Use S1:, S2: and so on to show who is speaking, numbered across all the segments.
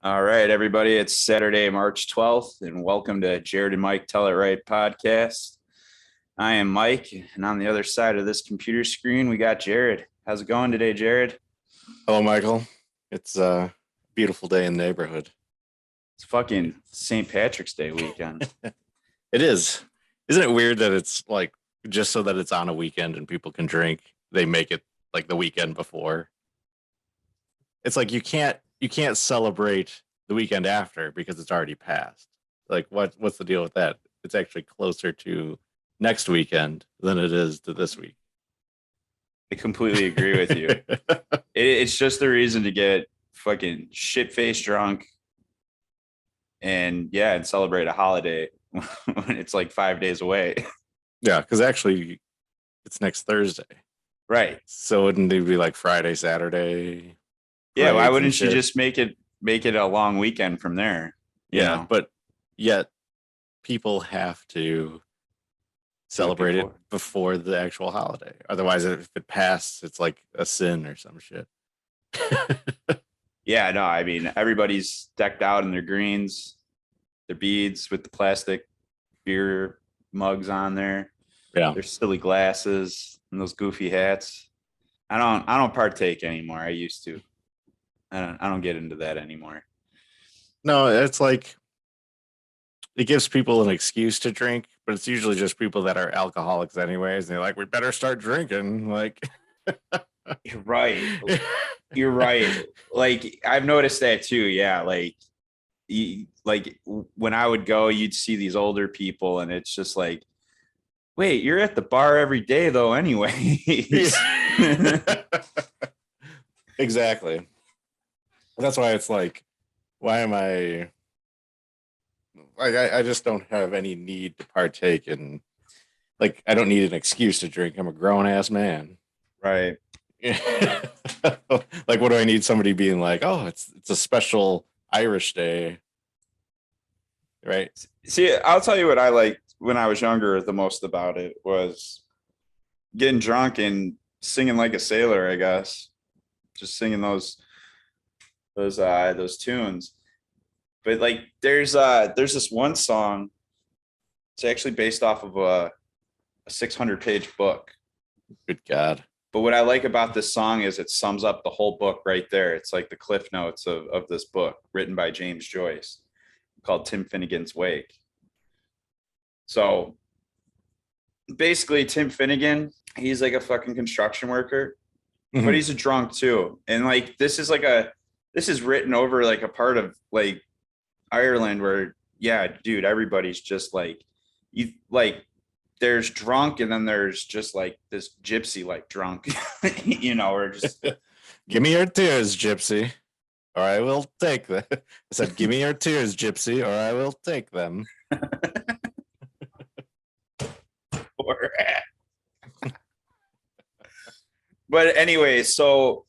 S1: All right, everybody. It's Saturday, March 12th, and welcome to Jared and Mike Tell It Right podcast. I am Mike, and on the other side of this computer screen, we got Jared. How's it going today, Jared?
S2: Hello, Michael. It's a beautiful day in the neighborhood.
S1: It's fucking St. Patrick's Day weekend.
S2: It is. Isn't it weird that it's like just so that it's on a weekend and people can drink, they make it like the weekend before? It's like you can't celebrate the weekend after because it's already passed. Like what's the deal with that? It's actually closer to next weekend than it is to this week.
S1: I completely agree with you. It's just the reason to get fucking shit-faced drunk and celebrate a holiday when it's like 5 days away.
S2: Yeah, because actually it's next Thursday.
S1: Right.
S2: So wouldn't it be like Friday, Saturday?
S1: Yeah, why wouldn't you just make it a long weekend from there?
S2: Yeah, but yet people have to celebrate it before the actual holiday. Otherwise, if it passed, it's like a sin or some shit.
S1: Yeah, no, I mean, everybody's decked out in their greens, their beads with the plastic beer mugs on there.
S2: Yeah.
S1: Their silly glasses and those goofy hats. I don't partake anymore. I used to. I don't get into that anymore.
S2: No, it's like it gives people an excuse to drink, but it's usually just people that are alcoholics anyways. And they're like, we better start drinking. Like,
S1: You're right. You're right. Like, I've noticed that too. Yeah. Like when I would go, you'd see these older people and it's just like, wait, you're at the bar every day though anyway.
S2: Exactly. That's why it's like, why am I like, I just don't have any need to partake in, like, I don't need an excuse to drink. I'm a grown ass man.
S1: Right.
S2: Like, what do I need somebody being like, oh, it's a special Irish day. Right.
S1: See, I'll tell you what I liked when I was younger the most about it was getting drunk and singing like a sailor, I guess. Just singing those tunes. But like there's this one song. It's actually based off of a 600-page book.
S2: Good God.
S1: But what I like about this song is it sums up the whole book right there. It's like the cliff notes of this book written by James Joyce called Tim Finnegan's Wake. So basically Tim Finnegan, he's like a fucking construction worker, but he's a drunk too. And like this is written over like a part of like Ireland where, yeah, dude, everybody's just like, you like, there's drunk and then there's just like this gypsy like drunk, or just
S2: give me your tears, gypsy, or I will take them. I said, give me your tears, gypsy, or I will take them.
S1: But anyway, so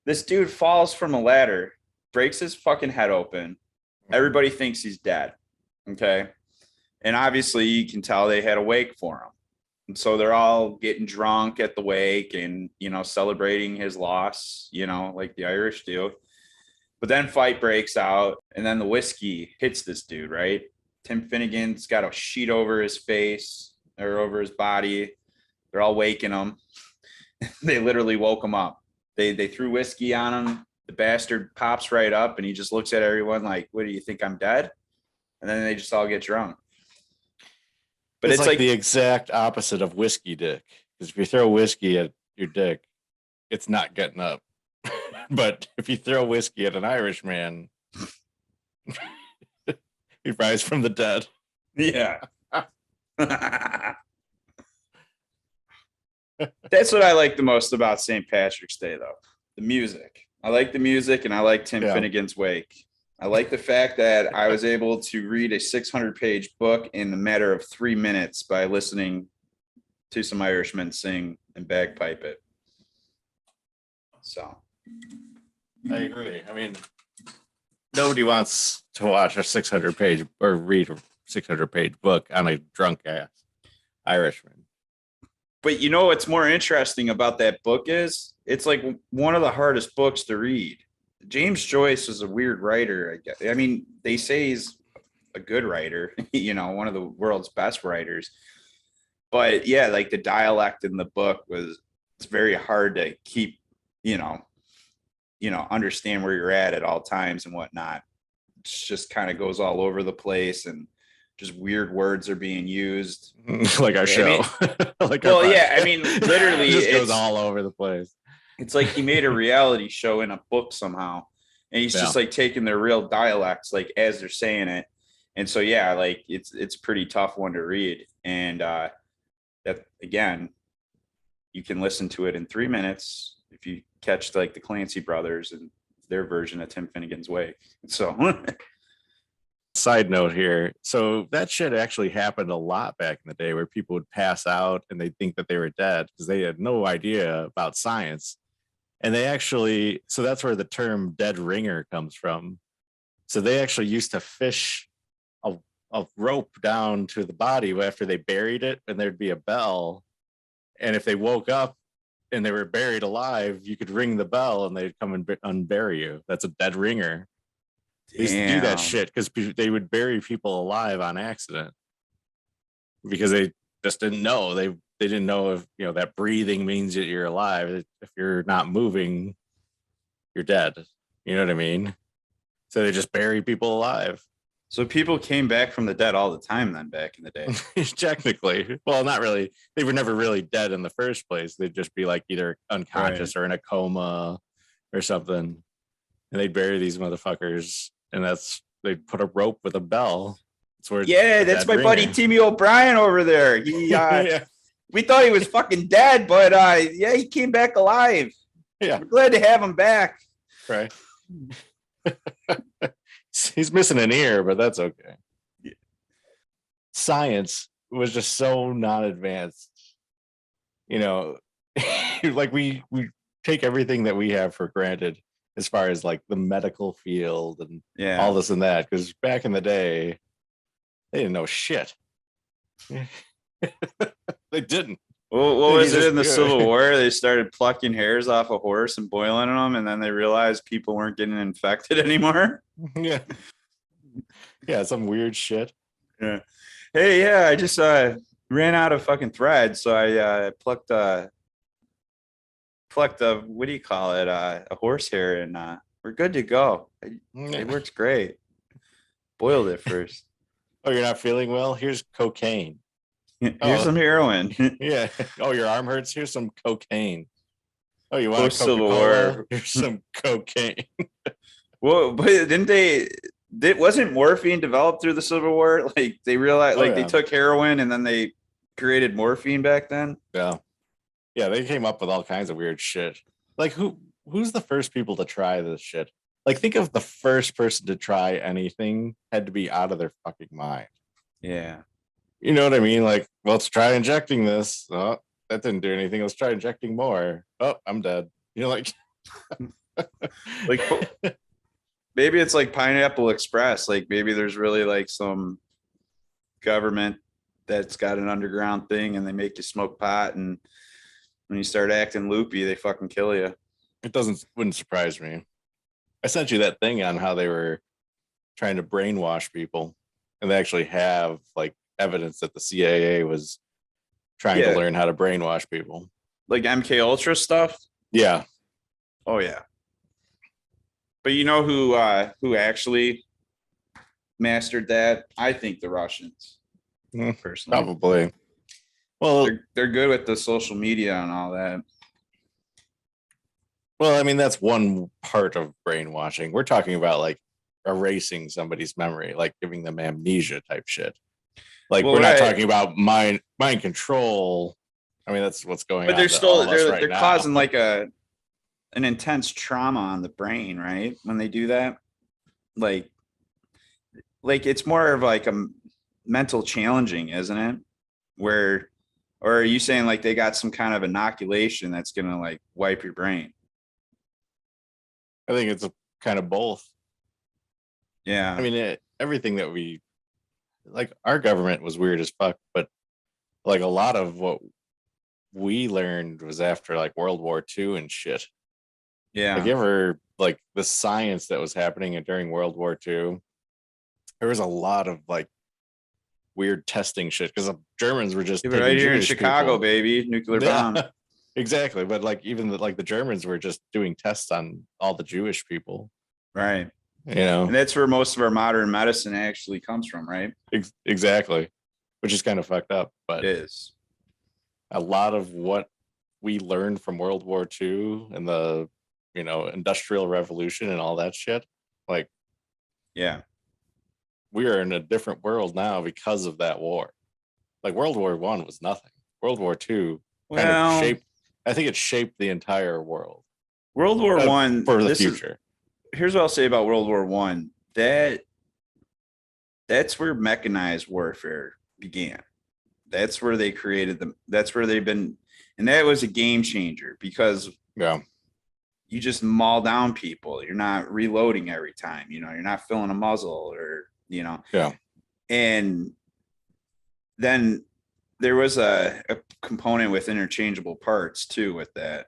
S1: this dude falls from a ladder, breaks his fucking head open. Everybody thinks he's dead. Okay. And obviously you can tell they had a wake for him. And so they're all getting drunk at the wake and, celebrating his loss, like the Irish do. But then fight breaks out and then the whiskey hits this dude, right? Tim Finnegan's got a sheet over his face or over his body. They're all waking him. They literally woke him up. They threw whiskey on him. The bastard pops right up and he just looks at everyone like, what do you think, I'm dead? And then they just all get drunk.
S2: But it's like the exact opposite of whiskey dick. Because if you throw whiskey at your dick, it's not getting up. But if you throw whiskey at an Irish man, he rise from the dead.
S1: Yeah. That's what I like the most about St. Patrick's Day, though. The music. I like the music and I like Tim Finnegan's Wake. I like the fact that I was able to read a 600-page book in a matter of 3 minutes by listening to some Irishmen sing and bagpipe it. So.
S2: I agree. I mean, nobody wants to watch a 600-page or read a 600-page book on a drunk ass Irishman.
S1: But you know what's more interesting about that book is it's like one of the hardest books to read. James Joyce was a weird writer. I guess. I mean, they say he's a good writer, one of the world's best writers. But yeah, like the dialect in the book it's very hard to keep, understand where you're at all times and whatnot. It just kind of goes all over the place and just weird words are being used.
S2: Like our show.
S1: I mean,
S2: like
S1: well, yeah, I mean, literally,
S2: it just goes all over the place.
S1: It's like he made a reality show in a book somehow, and he's just like taking their real dialects, like as they're saying it. And so, yeah, like it's pretty tough one to read. And that, again, you can listen to it in 3 minutes if you catch like the Clancy brothers and their version of Tim Finnegan's Way. So
S2: side note here. So that shit actually happened a lot back in the day where people would pass out and they think that they were dead because they had no idea about science. And they actually, so that's where the term dead ringer comes from. So they actually used to fish a rope down to the body after they buried it, and there'd be a bell. And if they woke up and they were buried alive, you could ring the bell and they'd come and unbury you. That's a dead ringer. They used to do that shit because they would bury people alive on accident because they just didn't know. They didn't know if, that breathing means that you're alive. If you're not moving, you're dead. You know what I mean? So they just bury people alive.
S1: So people came back from the dead all the time then back in the day.
S2: Technically. Well, not really. They were never really dead in the first place. They'd just be like either unconscious or in a coma or something. And they'd bury these motherfuckers. And they'd put a rope with a bell.
S1: That's my buddy Timmy O'Brien over there. He we thought he was fucking dead, but he came back alive.
S2: Yeah.
S1: We're glad to have him back.
S2: Right. He's missing an ear, but that's okay. Yeah. Science was just so not advanced. Like we take everything that we have for granted as far as like the medical field and all this and that, because back in the day they didn't know shit. They didn't.
S1: Well, what was it in the Civil War? They started plucking hairs off a horse and boiling them, and then they realized people weren't getting infected anymore.
S2: Yeah, some weird shit.
S1: Yeah. Hey, I just ran out of fucking thread, so I plucked a what do you call it? A horsehair, and we're good to go. It works great. Boiled it first.
S2: Oh, you're not feeling well? Here's cocaine.
S1: Here's some heroin.
S2: Yeah. Oh, your arm hurts? Here's some cocaine. Oh, you want a
S1: Civil War?
S2: Here's some cocaine.
S1: Well, but wasn't morphine developed through the Civil War? Like they realized, they took heroin and then they created morphine back then.
S2: Yeah. Yeah, they came up with all kinds of weird shit. Like who's the first people to try this shit? Like think of the first person to try anything had to be out of their fucking mind.
S1: Yeah.
S2: You know what I mean? Like, well, let's try injecting this. Oh, that didn't do anything. Let's try injecting more. Oh, I'm dead. Like
S1: maybe it's like Pineapple Express. Like maybe there's really like some government that's got an underground thing and they make you smoke pot, and when you start acting loopy, they fucking kill you.
S2: It wouldn't surprise me. I sent you that thing on how they were trying to brainwash people, and they actually have like evidence that the CIA was trying to learn how to brainwash people.
S1: Like MK Ultra stuff? Yeah. Oh yeah. But you know who actually mastered that? I think the Russians. Personally.
S2: Probably. Well,
S1: they're good with the social media and all that.
S2: Well, I mean, that's one part of brainwashing. We're talking about like erasing somebody's memory, like giving them amnesia type shit. Like we're not talking about mind control. I mean, that's what's going on.
S1: But they're causing like an intense trauma on the brain, right? When they do that, like it's more of like a mental challenging, isn't it? Or are you saying like they got some kind of inoculation that's gonna like wipe your brain?
S2: I think it's a kind of both.
S1: Yeah.
S2: I mean, everything that we like, our government was weird as fuck, but like a lot of what we learned was after like World War II and shit.
S1: Yeah.
S2: Like ever like the science that was happening during World War II, there was a lot of like weird testing shit because the Germans were just
S1: Right
S2: taking
S1: here in
S2: Jewish
S1: Chicago,
S2: people.
S1: baby, nuclear
S2: Yeah,
S1: bomb.
S2: exactly. But like even like the Germans were just doing tests on all the Jewish people.
S1: Right.
S2: You know,
S1: And that's where most of our modern medicine actually comes from, right?
S2: exactly, which is kind of fucked up.
S1: It
S2: But
S1: is.
S2: a lot of what we learned from World War II and the Industrial Revolution and all that shit, like
S1: Yeah.
S2: we are in a different world now because of that war. Like World War One was nothing. World War II kind of
S1: Well,
S2: shaped. I think it shaped the entire world
S1: World War One.
S2: for the
S1: This is
S2: future.
S1: here's what I'll say about World War One. That's where mechanized warfare began. That's where they created them. That's where they've been, and that was a game changer because
S2: Yeah,
S1: you just maul down people. You're not reloading every time. You're not filling a muzzle
S2: yeah,
S1: and then there was a component with interchangeable parts too with that,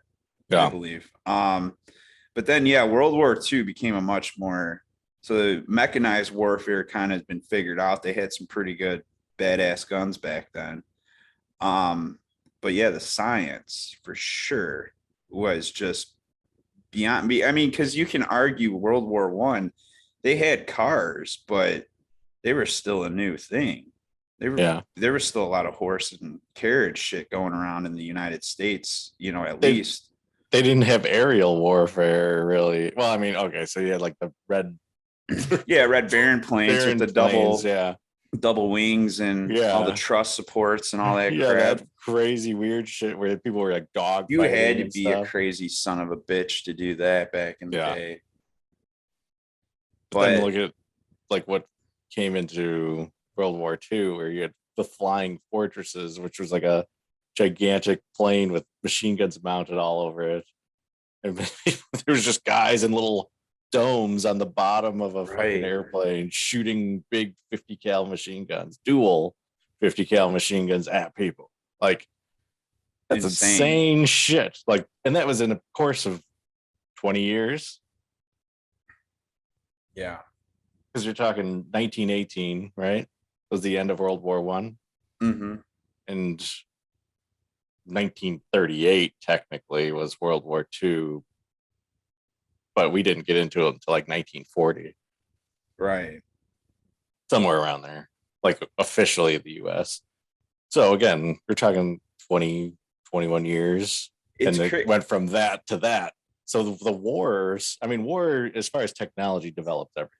S1: I
S2: yeah.
S1: believe. But then yeah, World War II became a much more so mechanized warfare kind of has been figured out. They had some pretty good badass guns back then. But yeah, the science for sure was just beyond me. I mean, because you can argue World War One, they had cars, but they were still a new thing.
S2: Yeah.
S1: There was still a lot of horse and carriage shit going around in the United States, at
S2: They
S1: least.
S2: they didn't have aerial warfare really. Well, I mean, okay, so you had like the red
S1: Yeah, Red Baron planes with
S2: Baron
S1: the
S2: planes. Yeah,
S1: double wings and all the
S2: yeah,
S1: truss supports and all that
S2: yeah.
S1: crap.
S2: That crazy weird shit where people were like dog
S1: You had
S2: fighting
S1: to
S2: and
S1: be a
S2: stuff.
S1: crazy son of a bitch to do that back in the
S2: Yeah,
S1: day.
S2: but then
S1: But
S2: look at like what came into World War II, where you had the flying fortresses, which was like a gigantic plane with machine guns mounted all over it. And there was just guys in little domes on the bottom of a fucking
S1: right,
S2: airplane shooting big 50 cal machine guns, dual 50 cal machine guns at people. Like that's
S1: insane.
S2: insane shit. Like, and that was in a course of 20 years
S1: Yeah.
S2: because you're talking 1918, right? Was the end of World War One,
S1: Mm-hmm.
S2: and 1938 technically was World War II, but we didn't get into it until like 1940,
S1: Right.
S2: somewhere around there, like officially the US. So again, we're talking 20, 21 years,
S1: It's
S2: and it
S1: crazy.
S2: went from that to that. So the wars, I mean, war as far as technology developed everything.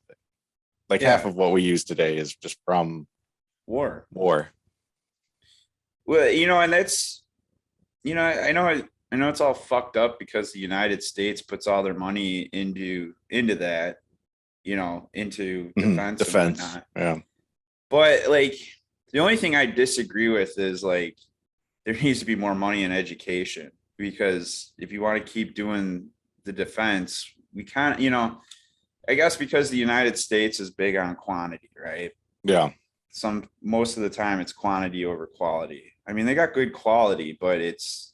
S2: Like half
S1: Yeah.
S2: of what we use today is just from
S1: War.
S2: war.
S1: Well, and that's, I know it's all fucked up because the United States puts all their money into that, into defense and
S2: Defense.
S1: whatnot.
S2: Yeah.
S1: But like the only thing I disagree with is like there needs to be more money in education because if you want to keep doing the defense, we kind of, I guess because the United States is big on quantity, right?
S2: Yeah.
S1: Most of the time it's quantity over quality. I mean, they got good quality, but it's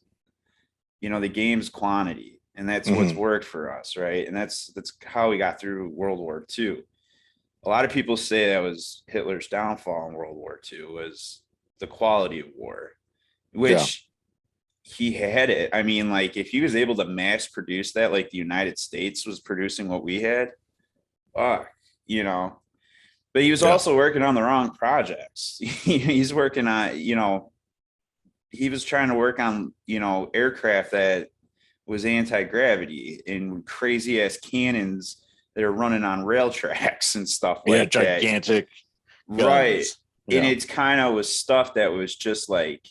S1: the game's quantity, and that's what's
S2: Mm-hmm.
S1: worked for us, right? And that's how we got through World War II. A lot of people say that was Hitler's downfall in World War II was the quality of war,
S2: Yeah.
S1: which he had it. I mean, like if he was able to mass produce that, like the United States was producing what we had, fuck, you know. But he was
S2: Yeah.
S1: also working on the wrong projects. He's working on, he was trying to work on, aircraft that was anti-gravity and crazy ass cannons that are running on rail tracks and stuff
S2: Yeah.
S1: like that.
S2: Gigantic
S1: Right.
S2: guns.
S1: And
S2: Yeah.
S1: it's kind of was stuff that was just like,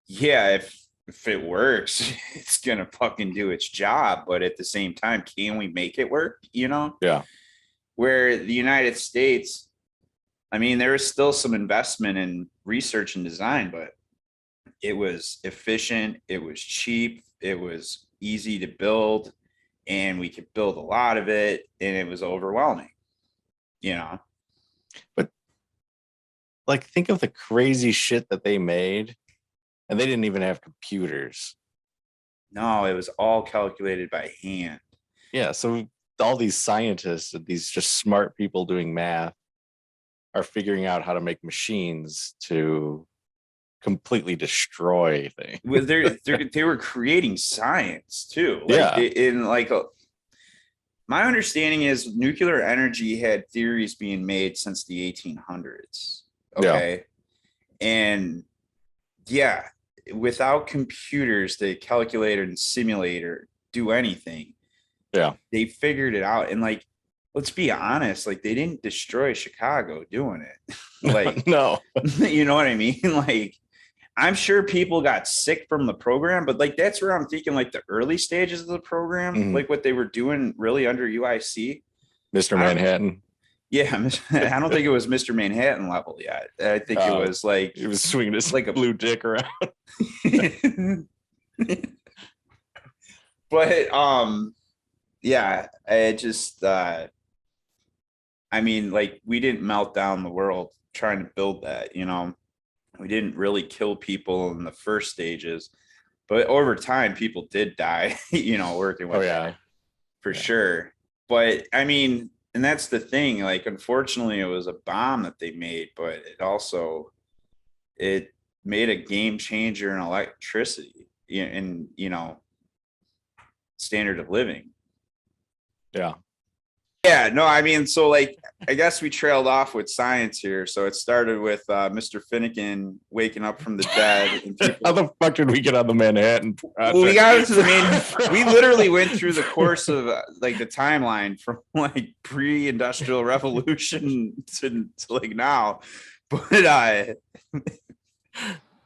S1: yeah, if it works, it's gonna fucking do its job. But at the same time, can we make it work?
S2: Yeah.
S1: Where the United States, I mean, there was still some investment in research and design, but it was efficient, it was cheap, it was easy to build, and we could build a lot of it, and it was overwhelming, you know.
S2: But like, think of the crazy shit that they made, and they didn't even have computers.
S1: No, it was all calculated by hand.
S2: Yeah, so all these scientists and these just smart people doing math are figuring out how to make machines to completely destroy things.
S1: Well, they were creating science too. Like
S2: Yeah.
S1: in like my understanding is nuclear energy had theories being made since the 1800s. Okay. And yeah, without computers to calculate and simulate or do anything,
S2: Yeah.
S1: they figured it out. And like, let's be honest, like they didn't destroy Chicago doing it. Like,
S2: no.
S1: you know what I mean? Like, I'm sure people got sick from the program, but like that's where I'm thinking like the early stages of the program, like what they were doing really under UIC.
S2: Mr. Manhattan.
S1: Yeah, I don't think it was Mr. Manhattan level yet. I think it was like
S2: he was swinging his
S1: like a
S2: blue dick around.
S1: But yeah, I just I mean, like we didn't melt down the world trying to build that, you know. We didn't really kill people in the first stages, but over time people did die, you know, working with that, for sure. But I mean, and that's the thing, like unfortunately it was a bomb that they made, but it made a game changer in electricity and you know, standard of living. Yeah, no, I mean, so like, I guess we trailed off with science here. So it started with Mr. Finnegan waking up from the dead. And
S2: How the fuck did we get on the Manhattan project?
S1: Well, we got into the main. We literally went through the course of like the timeline from like pre-industrial revolution to like now, but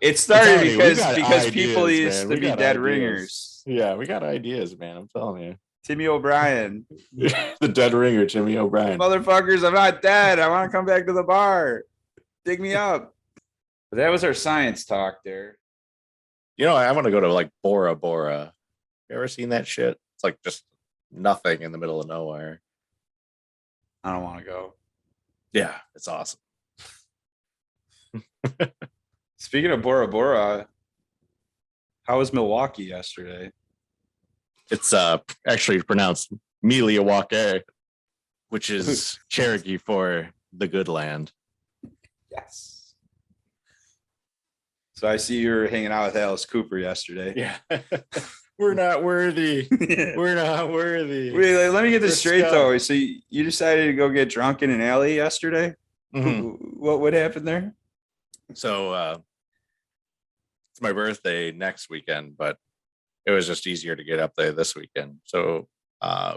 S1: it started because people used to be dead ringers.
S2: Yeah, we got ideas, man. I'm telling you.
S1: Timmy O'Brien.
S2: The dead ringer, Timmy O'Brien.
S1: Motherfuckers, I'm not dead. I want to come back to the bar. Dig me up. But that was our science talk there.
S2: You know, I want to go to like Bora Bora. You ever seen that shit? It's like just nothing in the middle of nowhere.
S1: I don't want to go.
S2: Yeah, it's awesome.
S1: Speaking of Bora Bora, how was Milwaukee yesterday?
S2: It's actually pronounced Milwaukee, which is Cherokee for the good land.
S1: Yes. So I see you were hanging out with Alice Cooper yesterday.
S2: Yeah. We're not worthy. We're not worthy.
S1: Wait, let me get this straight though. So you decided to go get drunk in an alley yesterday? What happened there?
S2: So it's my birthday next weekend, but it was just easier to get up there this weekend. So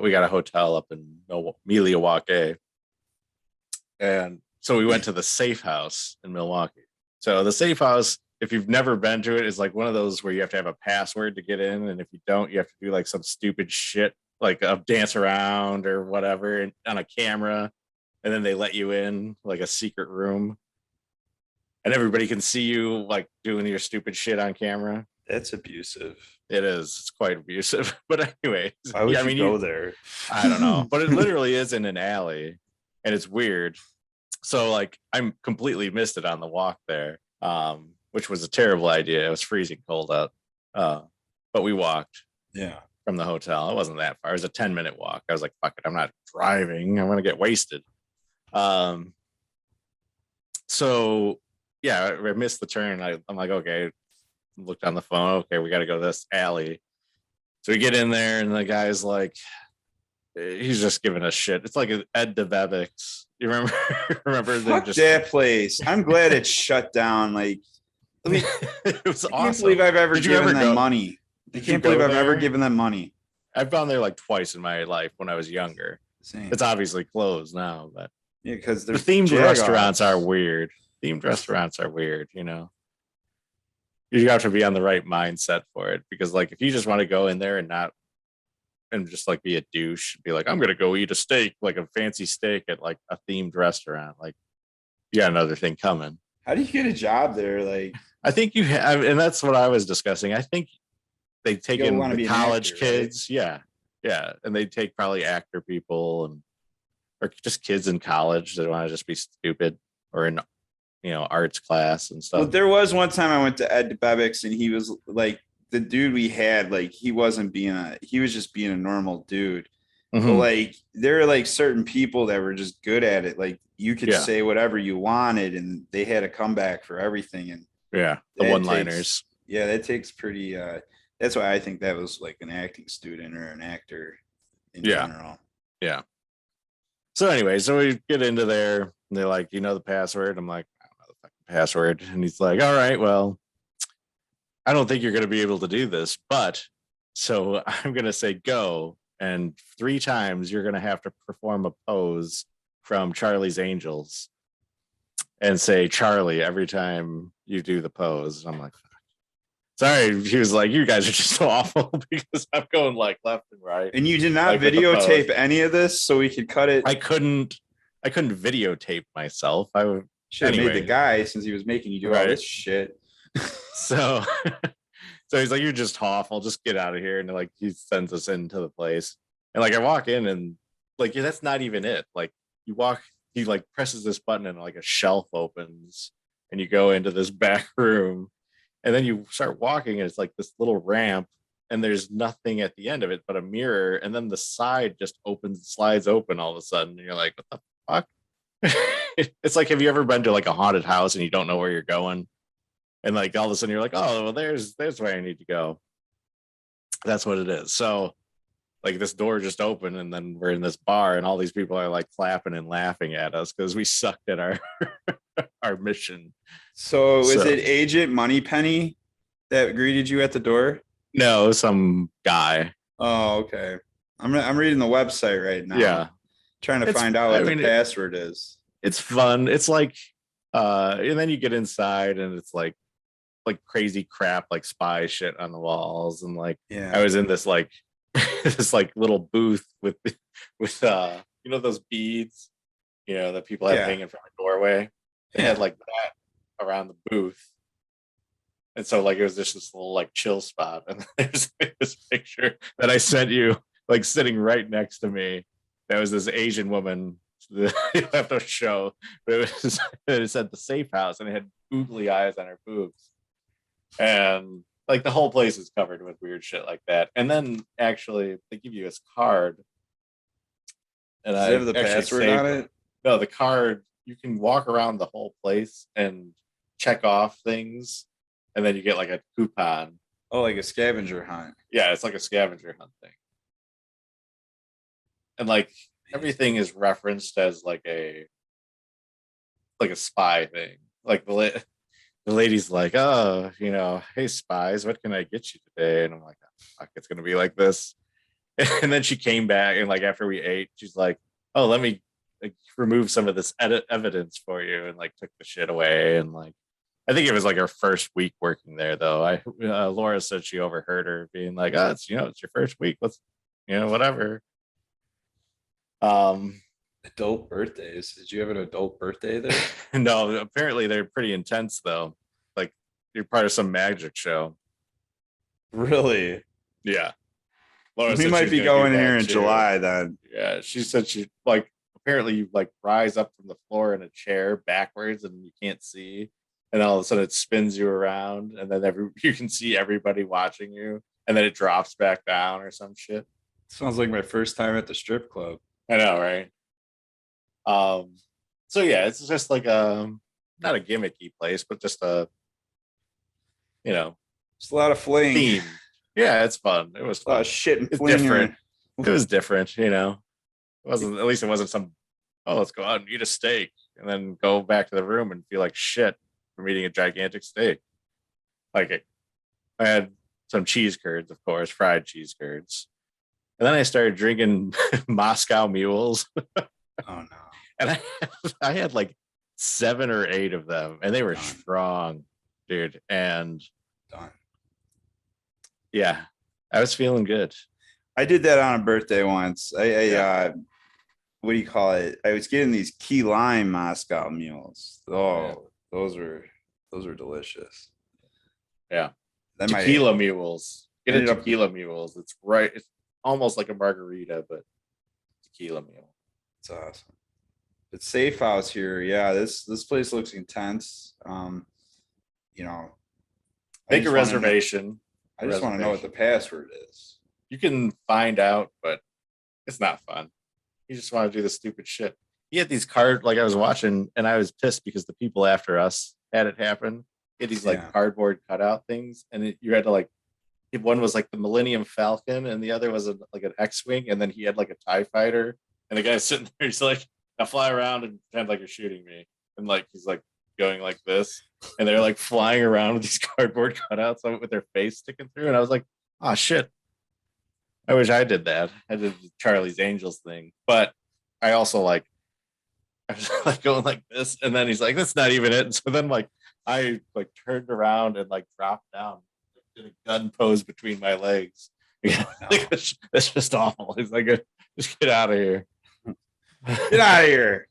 S2: we got a hotel up in Milwaukee. And so we went to the Safe House in Milwaukee. So the Safe House, if you've never been to it, is like one of those where you have to have a password to get in. And if you don't, you have to do like some stupid shit, like a dance around or whatever on a camera. And then they let you in like a secret room. And everybody can see you like doing your stupid shit on camera.
S1: That's abusive.
S2: It is. It's quite abusive. But anyway,
S1: why would you go there?
S2: I don't know. But it literally is in an alley, and it's weird. So like, I'm completely missed it on the walk there, which was a terrible idea. It was freezing cold out, but we walked.
S1: Yeah.
S2: From the hotel. It wasn't that far. It was a 10-minute walk. I was like, "Fuck it, I'm not driving. I'm gonna get wasted." So yeah, I missed the turn. I'm like, okay. Looked on the phone. Okay, we got to go to this alley. So we get in there, and the guy's like, he's just giving us shit. It's like Ed DeBevick's. You remember?
S1: Fuck that place. I'm glad it's shut down. Like, I mean,
S2: it was awesome.
S1: I can't believe I've ever given them money. I can't believe I've ever given them money.
S2: I've gone there like twice in my life when I was younger.
S1: Same.
S2: It's obviously closed now, but
S1: yeah, because
S2: the themed restaurants are weird. Themed restaurants are weird, you know. You have to be on the right mindset for it, because like if you just want to go in there and just like be a douche, be like, I'm gonna go eat a steak, like a fancy steak at like a themed restaurant, like you got another thing coming.
S1: How do you get a job there? Like,
S2: I think you have, and that's what I was discussing. I think they take in the college
S1: actor,
S2: kids, right? yeah, and they take probably actor people or just kids in college that want to just be stupid or in arts class and stuff.
S1: Well, there was one time I went to Ed DeBevick's, and he was like, the dude we had, like, he was just being a normal dude. But like there are like certain people that were just good at it. Like you could say whatever you wanted and they had a comeback for everything. And
S2: the one-liners.
S1: That takes pretty that's why I think that was like an acting student or an actor in general.
S2: Yeah. So anyway, so we get into there and they're like, you know the password? I'm like, I don't know the fucking password. And he's like, all right, well, I don't think you're going to be able to do this, but so I'm going to say go. And 3 times you're going to have to perform a pose from Charlie's Angels and say Charlie every time you do the pose. I'm like, sorry. He was like, you guys are just awful because I'm going like left and right.
S1: And you did not videotape any of this so we could cut it.
S2: I couldn't videotape myself. I
S1: should have made the guy since he was making you do all this shit.
S2: So he's like, you're just awful. Just get out of here. And like he sends us into the place. And like I walk in and like that's not even it. Like you walk, he like presses this button and like a shelf opens and you go into this back room. And then you start walking and it's like this little ramp and there's nothing at the end of it but a mirror. And then the side just slides open all of a sudden. And you're like, what the fuck? It's like, have you ever been to like a haunted house and you don't know where you're going? And like all of a sudden you're like, oh, well, there's where I need to go. That's what it is. So like this door just opened and then we're in this bar and all these people are like clapping and laughing at us because we sucked at our our mission.
S1: So was it Agent Moneypenny that greeted you at the door?
S2: No, some guy.
S1: Oh, okay. I'm reading the website right now.
S2: Yeah.
S1: Trying to find out what the password is.
S2: It's fun. It's like and then you get inside and it's like crazy crap like spy shit on the walls and like I was in this like this like little booth with you know those beads that people have hanging from a doorway. They had like that around the booth, and so like it was just this little like chill spot. And there's this picture that I sent you like sitting right next to me. That was this Asian woman. You have to show, but it said the safe house and it had googly eyes on her boobs. And like the whole place is covered with weird shit like that. And then actually they give you this card. And
S1: I have the password on it.
S2: No, the card, you can walk around the whole place and check off things. And then you get like a coupon.
S1: Oh, like a scavenger hunt.
S2: Yeah, it's like a scavenger hunt thing. And like everything is referenced as like a spy thing. Like the lady's like, oh, hey spies, what can I get you today? And I'm like, oh, fuck, it's gonna be like this. And then she came back and like after we ate, she's like, oh, let me like remove some of this evidence for you, and like took the shit away. And like I think it was like her first week working there though. Laura said she overheard her being like, oh, it's your first week, let's whatever.
S1: Adult birthdays. Did you have an adult birthday there?
S2: No, apparently they're pretty intense though. Like you're part of some magic show.
S1: Really?
S2: Yeah.
S1: Laura we might be going here in July then.
S2: Yeah, she said she like apparently you like rise up from the floor in a chair backwards and you can't see, and all of a sudden it spins you around, and then you can see everybody watching you, and then it drops back down or some shit.
S1: Sounds like my first time at the strip club.
S2: I know, right? So yeah, it's just like not a gimmicky place, but just a
S1: just a lot of fling.
S2: Theme. Yeah, it's fun. It was fun.
S1: A lot of shit and
S2: fling. Different. It was different, It wasn't, at least it wasn't some, oh, let's go out and eat a steak and then go back to the room and feel like shit from eating a gigantic steak. Like I had some cheese curds, of course, fried cheese curds. And then I started drinking Moscow mules.
S1: Oh no.
S2: And I had like 7 or 8 of them, and they were strong, dude. And yeah, I was feeling good.
S1: I did that on a birthday once. I what do you call it? I was getting these key lime Moscow mules. Oh, those were delicious.
S2: Yeah. Tequila mules. Get a tequila mules. It's right. It's almost like a margarita, but tequila mule.
S1: It's awesome. It's safe house here. Yeah, this place looks intense.
S2: Make a reservation.
S1: I just want to know what the password is.
S2: You can find out, but It's not fun. You just want to do the stupid shit. He had these card like I was watching, and I was pissed because the people after us had it happen. He had these like
S1: Yeah.
S2: cardboard cutout things, and you had to like. One was like the Millennium Falcon, and the other was like an X-wing, and then he had like a TIE fighter, and the guy's sitting there. He's like, "Now fly around and pretend like you're shooting me," and like he's like going like this, and they're like flying around with these cardboard cutouts with their face sticking through, and I was like, "Oh shit." I wish I did that. I did the Charlie's Angels thing, but I also like I was like going like this, and then he's like, "That's not even it." And so then like I like turned around and like dropped down, did a gun pose between my legs. Like, that's just awful. He's like, "Just get out of here.
S1: Get out of here."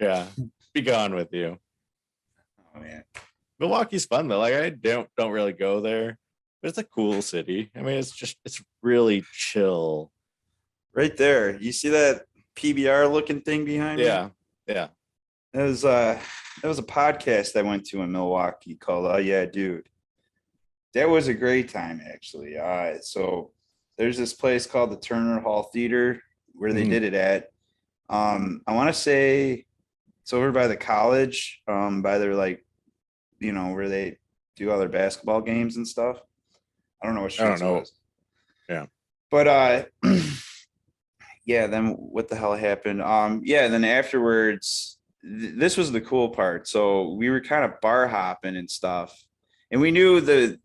S2: Yeah, be gone with you."
S1: Oh man.
S2: Milwaukee's fun though. Like I don't really go there, but it's a cool city. I mean, it's really chill.
S1: Right there. You see that PBR looking thing behind me?
S2: Yeah, yeah.
S1: That was a podcast I went to in Milwaukee called Oh Yeah, Dude. That was a great time actually. So there's this place called the Turner Hall Theater where they did it at. I want to say it's over by the college, by their like, where they do all their basketball games and stuff. I don't know what streets it was.
S2: Yeah.
S1: But yeah, then what the hell happened? Yeah, then afterwards, this was the cool part. So we were kind of bar hopping and stuff, and we knew the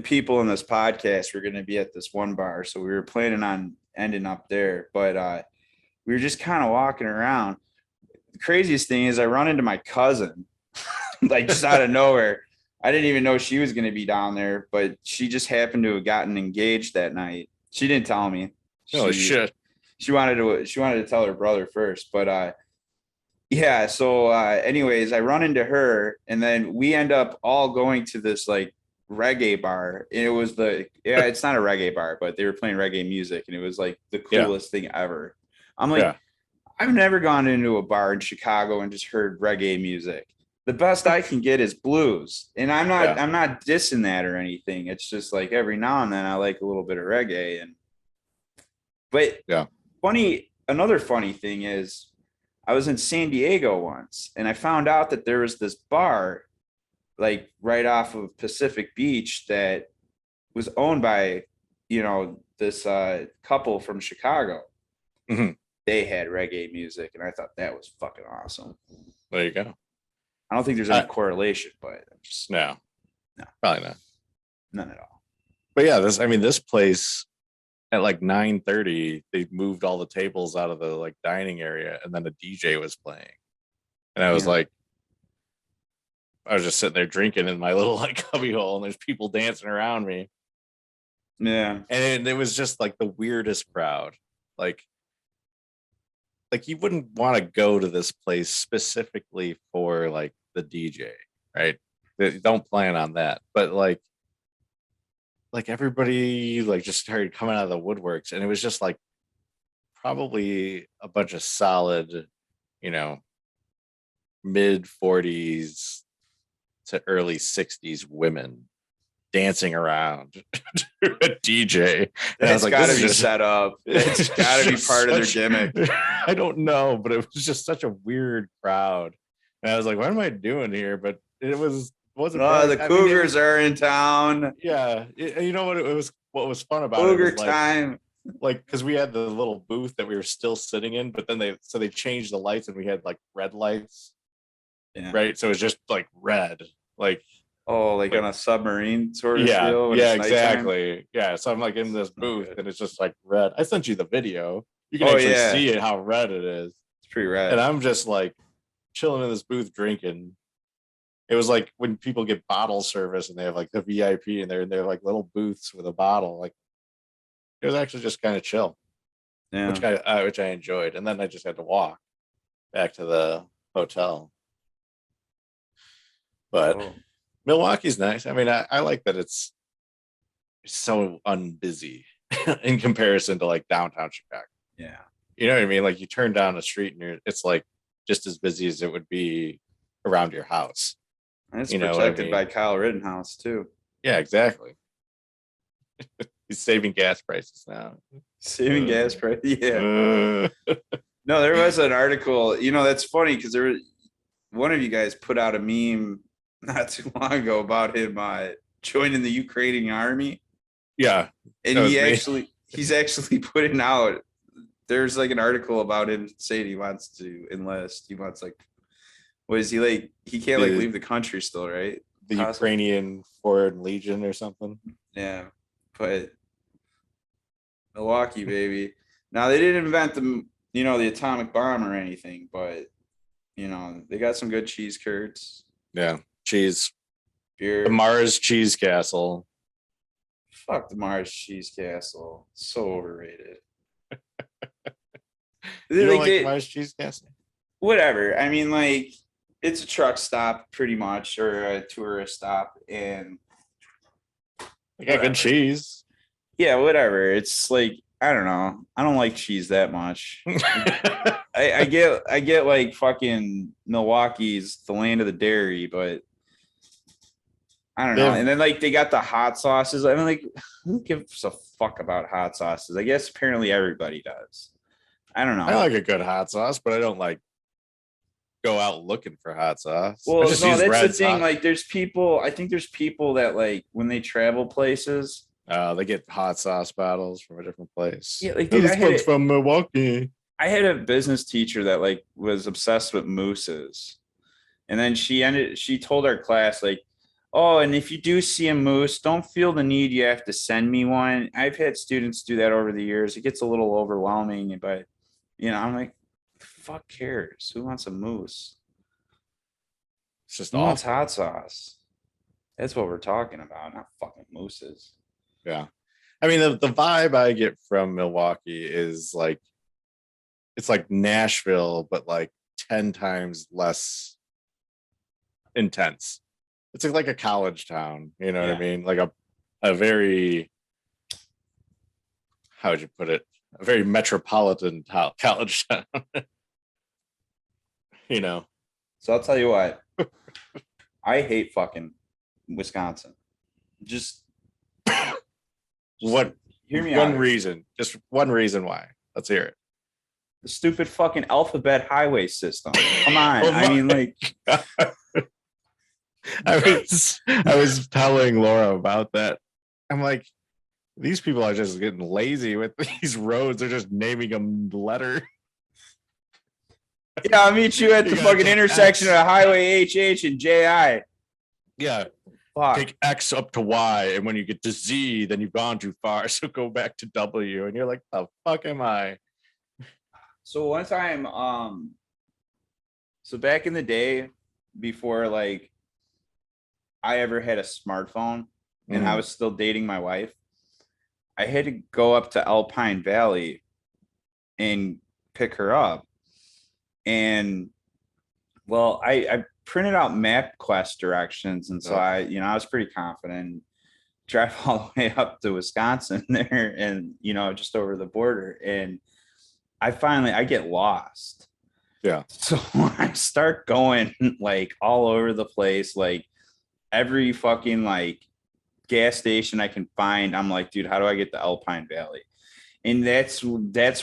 S1: people in this podcast were going to be at this one bar, so we were planning on ending up there. But we were just kind of walking around. The craziest thing is I run into my cousin, like just out of nowhere. I didn't even know she was going to be down there, but she just happened to have gotten engaged that night. She didn't tell me.
S2: Oh shit.
S1: She wanted to tell her brother first, but yeah. So anyways, I run into her, and then we end up all going to this like reggae bar. And it was it's not a reggae bar, but they were playing reggae music, and it was like the coolest thing ever. I'm like, I've never gone into a bar in Chicago and just heard reggae music. The best I can get is blues, and I'm not dissing that or anything. It's just like every now and then I like a little bit of reggae. But another funny thing is I was in San Diego once, and I found out that there was this bar like right off of Pacific Beach that was owned by, this couple from Chicago.
S2: Mm-hmm.
S1: They had reggae music, and I thought that was fucking awesome.
S2: There you go.
S1: I don't think there's any correlation, but just
S2: no, probably not.
S1: None at all.
S2: But yeah, this place at like 9:30, they moved all the tables out of the like dining area, and then the DJ was playing. And I was like, I was just sitting there drinking in my little like cubbyhole, and there's people dancing around me.
S1: Yeah.
S2: And it was just like the weirdest crowd. Like you wouldn't want to go to this place specifically for like the DJ, right? They don't plan on that. But like everybody like just started coming out of the woodworks, and it was just like probably a bunch of solid, mid 40s to early 60s women dancing around to a DJ. And
S1: That's got to be set up. It's got to be part of their gimmick.
S2: I don't know, but it was just such a weird crowd. And I was like, what am I doing here? But it wasn't.
S1: Oh, the Cougars are in town.
S2: Yeah. You know what? What was fun about
S1: Cougar
S2: it was
S1: time.
S2: like, because we had the little booth that we were still sitting in, but then they changed the lights, and we had like red lights.
S1: Yeah.
S2: Right. So it was just like red. Like,
S1: on a submarine sort of
S2: feel. Yeah, exactly. Yeah. So I'm like in this booth, and it's just like red. I sent you the video. You can actually see it, how red it is.
S1: It's pretty red.
S2: And I'm just like chilling in this booth drinking. It was like when people get bottle service and they have like the VIP, and they're like little booths with a bottle. Like, it was actually just kind of chill. Yeah. Which I enjoyed. And then I just had to walk back to the hotel. But Milwaukee's nice. I mean, I like that it's so unbusy in comparison to like downtown Chicago.
S1: Yeah.
S2: You know what I mean? Like, you turn down the street, and it's like just as busy as it would be around your house.
S1: And it's protected by Kyle Rittenhouse too.
S2: Yeah, exactly. He's saving gas prices now.
S1: Saving gas price. Yeah.
S2: Uh,
S1: No, there was an article. That's funny because one of you guys put out a meme not too long ago about him joining the Ukrainian army,
S2: yeah,
S1: and
S2: that was me.
S1: he's actually putting out. There's like an article about him saying he wants to enlist. He wants like, what is he like? He can't like
S2: The
S1: leave the country still, right?
S2: the
S1: Possibly.
S2: Ukrainian Foreign Legion or something.
S1: Yeah, but Milwaukee, baby. Now they didn't invent the atomic bomb or anything, but they got some good cheese curds,
S2: Yeah, cheese. The
S1: beer.
S2: Mars Cheese Castle.
S1: Fuck the Mars Cheese Castle. So overrated.
S2: You don't
S1: Like
S2: like the Mars Cheese Castle?
S1: whatever. I mean, like it's a truck stop pretty much, or a tourist stop, and
S2: They got good cheese.
S1: yeah, whatever. It's like I don't know. I don't like cheese that much. I get like fucking Milwaukee's the land of the dairy, but I don't know. And then like they got the hot sauces. I mean, like who gives a fuck about hot sauces? I guess apparently everybody does. I don't know.
S2: I like a good hot sauce, but I don't like go out looking for hot sauce. I
S1: Well,
S2: just
S1: no,
S2: use
S1: that's the
S2: Red's
S1: thing.
S2: hot.
S1: Like, there's people. I think there's people that like when they travel places.
S2: They get hot sauce bottles from a different place.
S1: Yeah, like dude,
S2: this one's from Milwaukee.
S1: I had a business teacher that like was obsessed with mooses, and then she told our class like, oh, and if you do see a moose, don't feel the need you have to send me one. I've had students do that over the years. It gets a little overwhelming, but I'm like, fuck cares? Who wants a moose?
S2: It's just
S1: Who wants
S2: awful.
S1: hot sauce? That's what we're talking about, not fucking mooses.
S2: Yeah. I mean, the vibe I get from Milwaukee is like, it's like Nashville, but like 10 times less intense. It's like a college town, you know what I mean? Like a very, how would you put it? A very metropolitan college town,
S1: So I'll tell you what, I hate fucking Wisconsin. Just
S2: what?
S1: Hear me
S2: one
S1: out.
S2: reason, just one reason why. Let's hear it.
S1: The stupid fucking alphabet highway system. Come on.
S2: Oh
S1: I mean, like,
S2: I was telling Laura about that. I'm like, these people are just getting lazy with these roads. They're just naming them letter.
S1: yeah, I'll meet you at the fucking intersection of Highway HH and JI.
S2: Yeah.
S1: Fuck.
S2: Take X up to Y, and when you get to Z, then you've gone too far. So go back to W, and you're like, the fuck am I?
S1: So one time, so back in the day, before like I ever had a smartphone, and I was still dating my wife, I had to go up to Alpine Valley and pick her up. And well, I printed out MapQuest directions, and so I was pretty confident. Drive all the way up to Wisconsin there, and just over the border, and I get lost.
S2: Yeah.
S1: So I start going like all over the place, like every fucking like gas station I can find. I'm like, dude, how do I get to Alpine Valley? And that's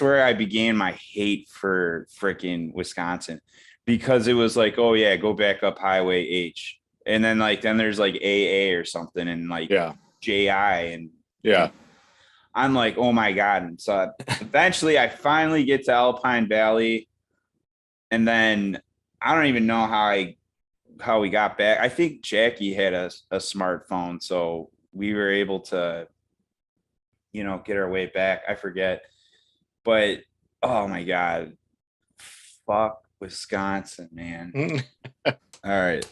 S1: where I began my hate for freaking Wisconsin, because it was like, oh yeah, go back up Highway H, and then there's like AA or something, and like JI, and I'm like, oh my god. And so eventually I finally get to Alpine Valley, and then I don't even know how we got back. I think Jackie had a smartphone, so we were able to get our way back. I forget, but oh my god, fuck Wisconsin, man. All right,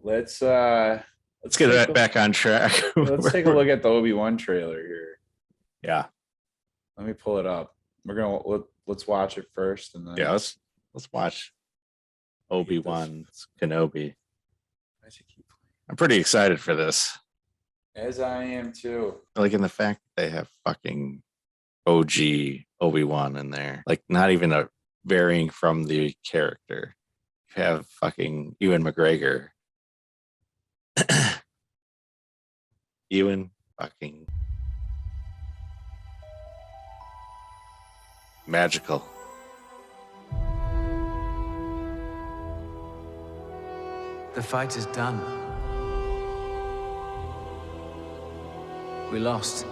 S1: let's
S2: get that back on track.
S1: Let's take a look at the Obi-Wan trailer here.
S2: Yeah,
S1: let me pull it up. Let's watch it first, and then
S2: let's watch Obi-Wan's Kenobi. I'm pretty excited for this.
S1: As I am too.
S2: Like, in the fact that they have fucking OG Obi-Wan in there, like not even a varying from the character. You have fucking Ewan McGregor. Ewan fucking. magical.
S3: The fight is done. We lost.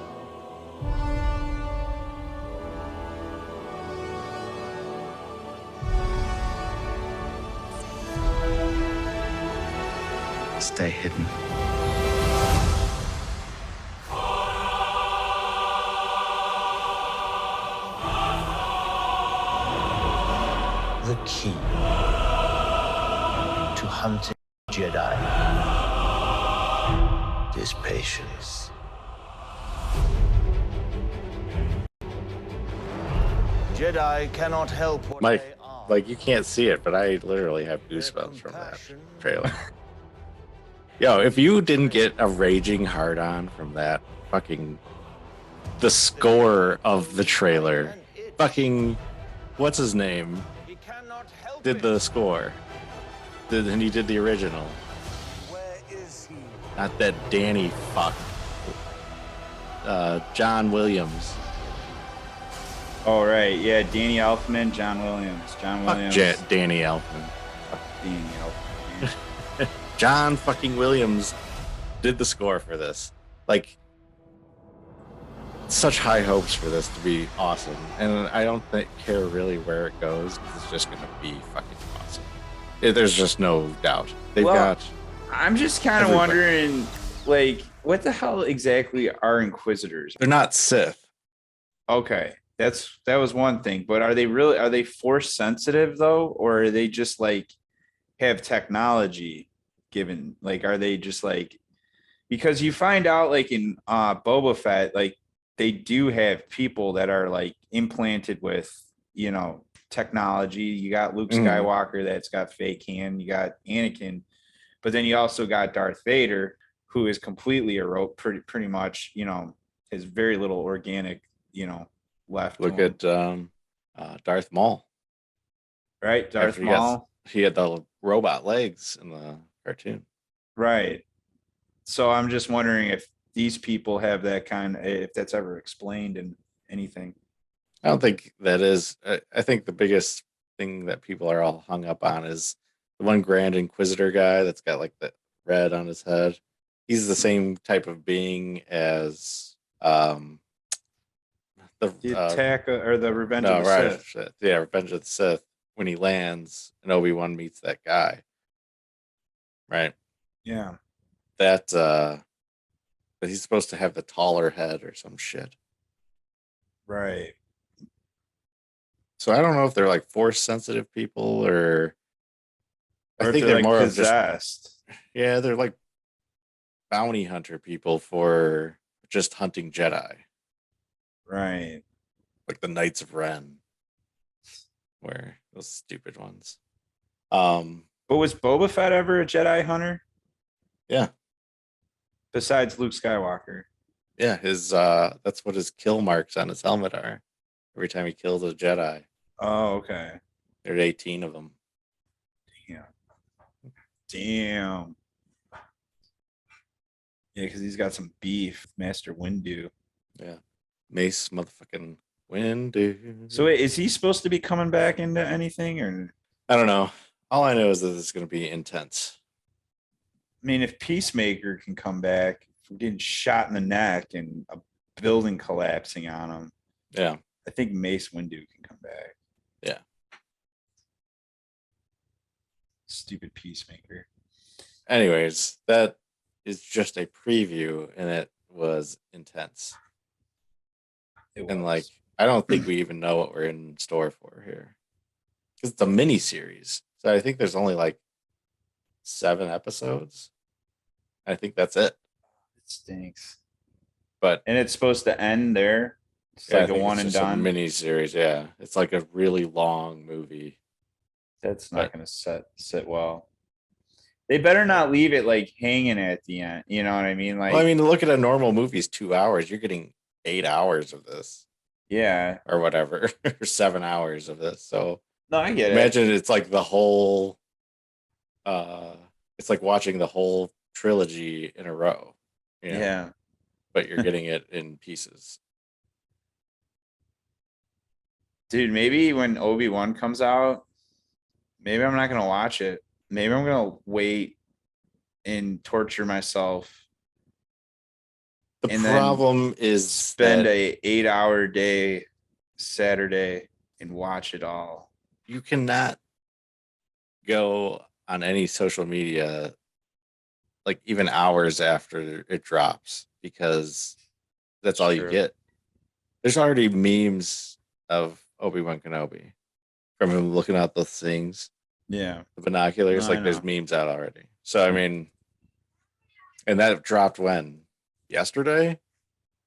S3: Stay hidden.
S4: The key to hunting Jedi is patience. Jedi cannot help what
S2: Mike,
S4: they are.
S2: like you can't see it, but I literally have goosebumps from that trailer. Yo, if you didn't get a raging hard on from that fucking the score of the trailer, fucking what's his name
S4: He cannot help
S2: did
S4: it.
S2: the score. And he did the original.
S4: Where is he?
S2: Not that Danny fuck. John Williams.
S1: Oh right, yeah, Danny Elfman, John Williams. John
S2: Fuck
S1: Williams.
S2: Danny Elfman.
S1: Fuck Danny Elfman.
S2: John fucking Williams did the score for this. Like, such high hopes for this to be awesome, and I don't care really where it goes because it's just gonna be fucking awesome. There's just no doubt. They've
S1: Well,
S2: got.
S1: I'm just kind of
S2: Everybody.
S1: wondering, like, what the hell exactly are Inquisitors?
S2: They're not Sith.
S1: Okay, that was one thing, but are they force sensitive though, or are they just like have technology given? Like, are they just like, because you find out like in Boba Fett, like they do have people that are like implanted with, you know, technology. You got Luke
S2: Mhm.
S1: Skywalker that's got fake hand, you got Anakin, but then you also got Darth Vader, who is completely a rope, pretty much, you know, has very little organic, you know, left.
S2: Look
S1: to him.
S2: at Darth Maul.
S1: Right, Darth
S2: After he gets-
S1: Maul.
S2: He had the robot legs in the cartoon.
S1: Right. So I'm just wondering if these people have that kind, if that's ever explained in anything.
S2: I don't think that is. I think the biggest thing that people are all hung up on is the one Grand Inquisitor guy that's got like the red on his head. He's the same type of being as
S1: The attack or the Revenge
S2: no,
S1: of the
S2: right,
S1: Sith.
S2: yeah, Revenge of the Sith. When he lands and Obi-Wan meets that guy, right?
S1: Yeah.
S2: That but he's supposed to have the taller head or some shit.
S1: Right.
S2: So I don't know if they're like force sensitive people or
S1: Or
S2: I
S1: if
S2: think they're
S1: like
S2: more of just
S1: possessed.
S2: yeah, they're like bounty hunter people for just hunting Jedi,
S1: Right.
S2: like the Knights of Ren, where those stupid ones.
S1: But was Boba Fett ever a Jedi hunter
S2: Yeah,
S1: besides Luke Skywalker?
S2: yeah, his that's what his kill marks on his helmet are. Every time he kills a Jedi,
S1: Oh, okay.
S2: there's 18 of them.
S1: Yeah. Damn. Yeah, because he's got some beef, Master Windu.
S2: Yeah, Mace motherfucking Windu.
S1: So wait, is he supposed to be coming back into anything, or
S2: I don't know. All I know is that it's going to be intense.
S1: I mean, if Peacemaker can come back from getting shot in the neck and a building collapsing on him,
S2: Yeah,
S1: I think Mace Windu can come back.
S2: yeah.
S1: Stupid Peacemaker.
S2: Anyways, that is just a preview, and it was intense.
S1: It
S2: And
S1: was.
S2: like, I don't think we even know what we're in store for here, because it's a mini series. So I think there's only like 7 episodes. I think that's it.
S1: It stinks.
S2: But
S1: And it's supposed to end there. It's
S2: yeah, I
S1: like a
S2: think
S1: one
S2: it's
S1: and
S2: just a
S1: done.
S2: mini series. Yeah, it's like a really long movie.
S1: That's
S2: but-
S1: not going to sit well. They better not leave it like hanging at the end. You know what I mean? Like,
S2: Well, I mean, look at a normal movie's 2 hours. You're getting 8 hours of this,
S1: yeah.
S2: or whatever, or 7 hours of this. So
S1: No, I get it.
S2: imagine it's like the whole. It's like watching the whole trilogy in a row. You know?
S1: Yeah.
S2: But you're getting it in pieces.
S1: Dude, maybe when Obi-Wan comes out, maybe I'm not gonna watch it. Maybe I'm gonna wait and torture myself
S2: The
S1: and then
S2: problem is
S1: spend
S2: that
S1: a 8-hour day Saturday and watch it all.
S2: you cannot go on any social media like even hours after it drops because that's all you
S1: True.
S2: get. There's already memes of Obi-Wan Kenobi from him looking at those things,
S1: Yeah.
S2: the binoculars.
S1: No, I
S2: Like there's
S1: know.
S2: memes out already. So I mean, and that dropped when? Yesterday?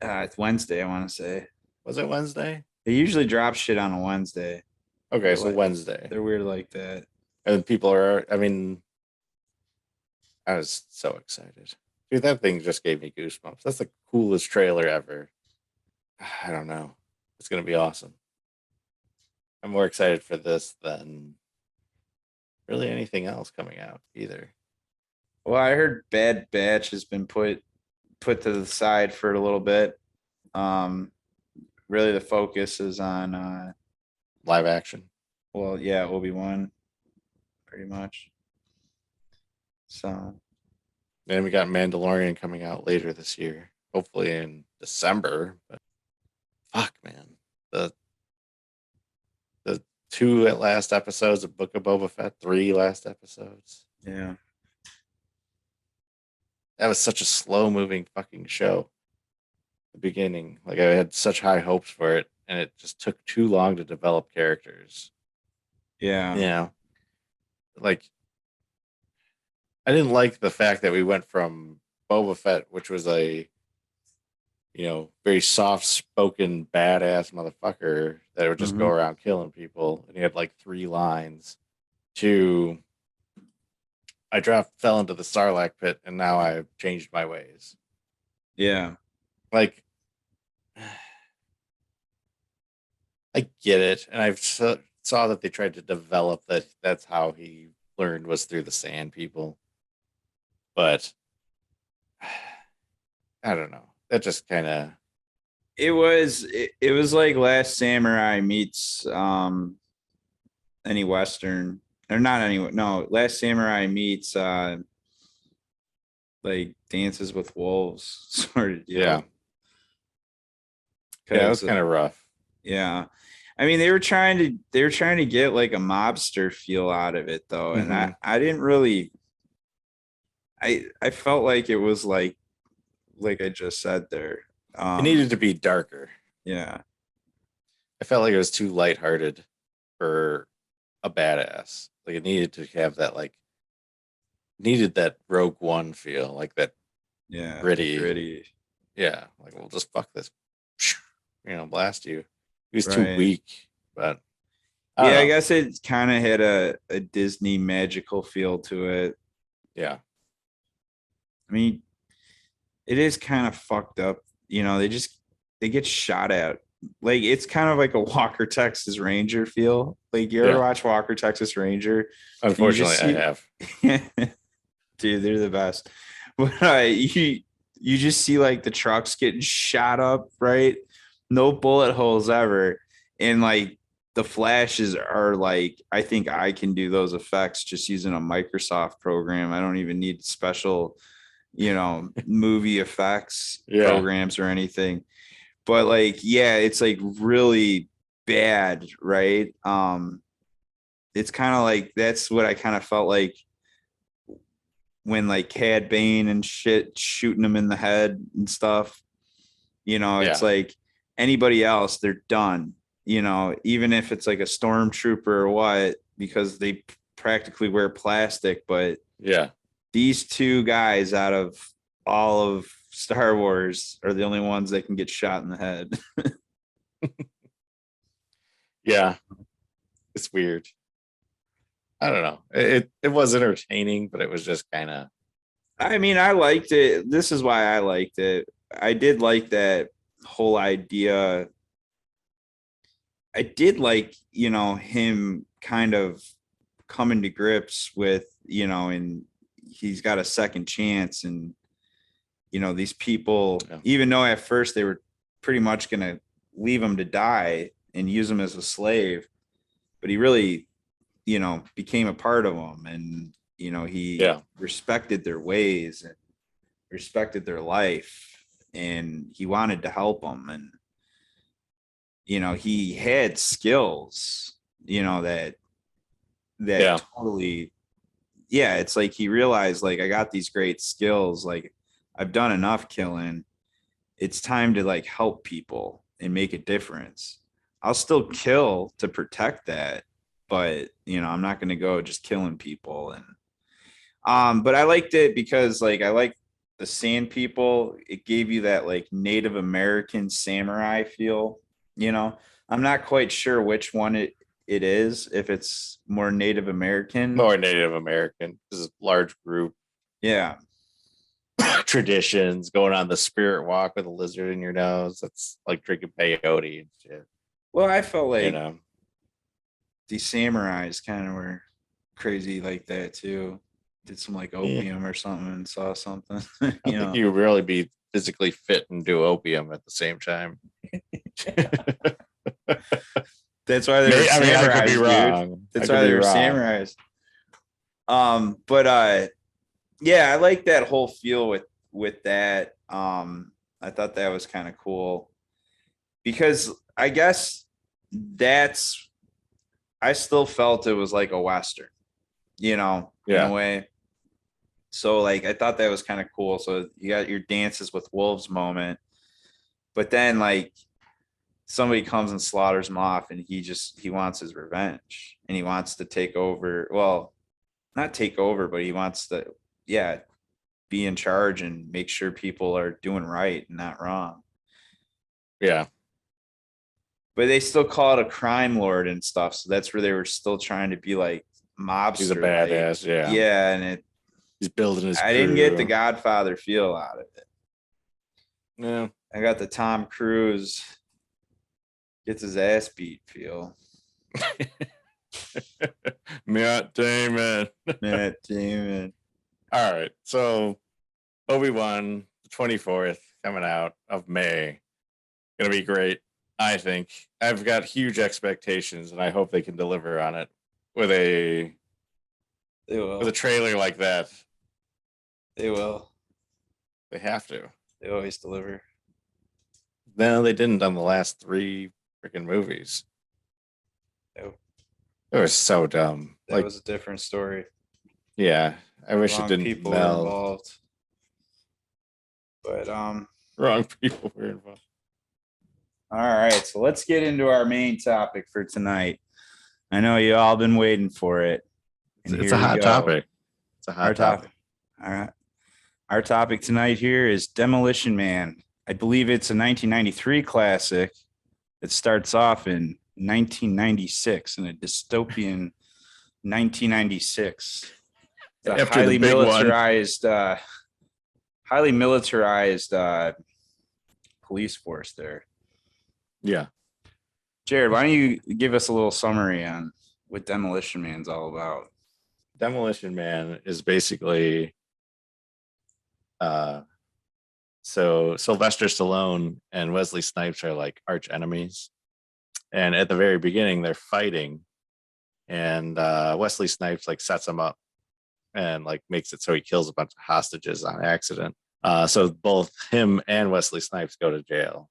S1: It's Wednesday, I want to say.
S2: Was it Wednesday?
S1: They usually drop shit on a Wednesday.
S2: Okay,
S1: They're
S2: so
S1: like-
S2: Wednesday.
S1: They're weird like that.
S2: And people are, I mean, I was so excited. Dude, that thing just gave me goosebumps. That's the coolest trailer ever. I don't know. It's going to be awesome. I'm more excited for this than really anything else coming out either.
S1: Well, I heard Bad Batch has been put to the side for a little bit. Really the focus is on
S2: Live action.
S1: well, yeah, Obi-Wan pretty much. So,
S2: And we got Mandalorian coming out later this year, hopefully in December. But fuck, man, the two last episodes of Book of Boba Fett, 3 last episodes.
S1: yeah.
S2: That was such a slow moving fucking show. The beginning, like I had such high hopes for it, and it just took too long to develop characters.
S1: Yeah.
S2: Yeah, like I didn't like the fact that we went from Boba Fett, which was a very soft spoken badass motherfucker that would just go around killing people, and he had like 3 lines, to I fell into the Sarlacc pit, and now I've changed my ways.
S1: Yeah.
S2: Like, I get it, and I've saw that they tried to develop that. That's how he learned, was through the Sand People, but I don't know. That just kind of
S1: It was like Last Samurai meets any Western, or not any, no, Last Samurai meets like Dances with Wolves sort of deal.
S2: yeah, it was kind of rough.
S1: Yeah. I mean, they were trying to get like a mobster feel out of it though. And I didn't really, I felt like it was like I just said there.
S2: It needed to be darker.
S1: Yeah.
S2: I felt like it was too lighthearted for a badass. Like it needed to have that, like, needed that Rogue One feel, like that.
S1: Yeah.
S2: Gritty. Yeah, like we'll just fuck this, blast you. He was too
S1: Right.
S2: weak, but
S1: I guess it kind of had a Disney magical feel to it.
S2: yeah,
S1: I mean, it is kind of fucked up. They get shot at. Like it's kind of like a Walker Texas Ranger feel. Like you ever watch Walker Texas Ranger?
S2: unfortunately, I have.
S1: Dude, they're the best. But you just see like the trucks getting shot up, right? No bullet holes ever, and like the flashes are like, I think I can do those effects just using a Microsoft program. I don't even need special, movie effects programs or anything. But like, yeah, it's like really bad, right? It's kind of like, that's what I kind of felt like when like Cad Bane and shit shooting them in the head and stuff. It's like anybody else, they're done. Even if it's like a stormtrooper or what, because they practically wear plastic. But
S2: Yeah,
S1: these two guys out of all of Star Wars are the only ones that can get shot in the head.
S2: yeah, it's weird. I don't know. It was entertaining, but it was just kind of.
S1: I mean, I liked it. This is why I liked it. I did like that whole idea. I did like, him kind of coming to grips with, and he's got a second chance. And, these people, even though at first they were pretty much going to leave him to die, and use them as a slave, but he really, became a part of them, and he respected their ways and respected their life, and he wanted to help them, and he had skills, that totally, it's like he realized, like, I got these great skills, like I've done enough killing, it's time to like help people and make a difference. I'll still kill to protect that, but I'm not going to go just killing people. And but I liked it because, like, I like the Sand People. It gave you that like Native American samurai feel. I'm not quite sure which one it is, if it's more Native American.
S2: More Native American. This is a large group.
S1: Yeah.
S2: Traditions, going on the spirit walk with a lizard in your nose. That's like drinking peyote and shit.
S1: Well, I felt like these samurais kind of were crazy like that too. Did some like opium or something and saw something.
S2: I think you really be physically fit and do opium at the same time.
S1: That's why they were samurais. I could be wrong. That's why they were samurais. But I like that whole feel with that. I thought that was kind of cool because I guess I still felt it was like a Western, in a way. So like, I thought that was kind of cool. So you got your dances with wolves moment, but then like somebody comes and slaughters him off, and he wants his revenge, and he wants to take over. Well, not take over, but he wants to, be in charge and make sure people are doing right and not wrong.
S2: Yeah.
S1: But they still call it a crime lord and stuff. So that's where they were still trying to be like mobster.
S2: He's a badass.
S1: Like, yeah. And
S2: he's building his
S1: I didn't get the Godfather feel out of it.
S2: No.
S1: I got the Tom Cruise gets his ass beat feel.
S2: Matt Damon. All right. So Obi-Wan, the 24th, coming out of May. Gonna be great. I think I've got huge expectations, and I hope they can deliver on it with a trailer like that.
S1: They will.
S2: They have to.
S1: They always deliver.
S2: No, they didn't on the last 3 freaking movies.
S1: No.
S2: It was so dumb.
S1: That was a different story.
S2: Yeah, I wish it didn't.
S1: People were involved. But
S2: wrong people were involved.
S1: All right, so let's get into our main topic for tonight. I know you all been waiting for it.
S2: It's a hot topic. It's a hot topic.
S1: All right. Our topic tonight here is Demolition Man. I believe it's a 1993 classic that starts off in 1996 in a dystopian 1996. It's a highly militarized police force there.
S2: Yeah.
S1: Jared, why don't you give us a little summary on what Demolition Man's all about?
S2: Demolition Man is basically so Sylvester Stallone and Wesley Snipes are like arch enemies. And at the very beginning, they're fighting. And Wesley Snipes like sets him up and like makes it so he kills a bunch of hostages on accident. So both him and Wesley Snipes go to jail.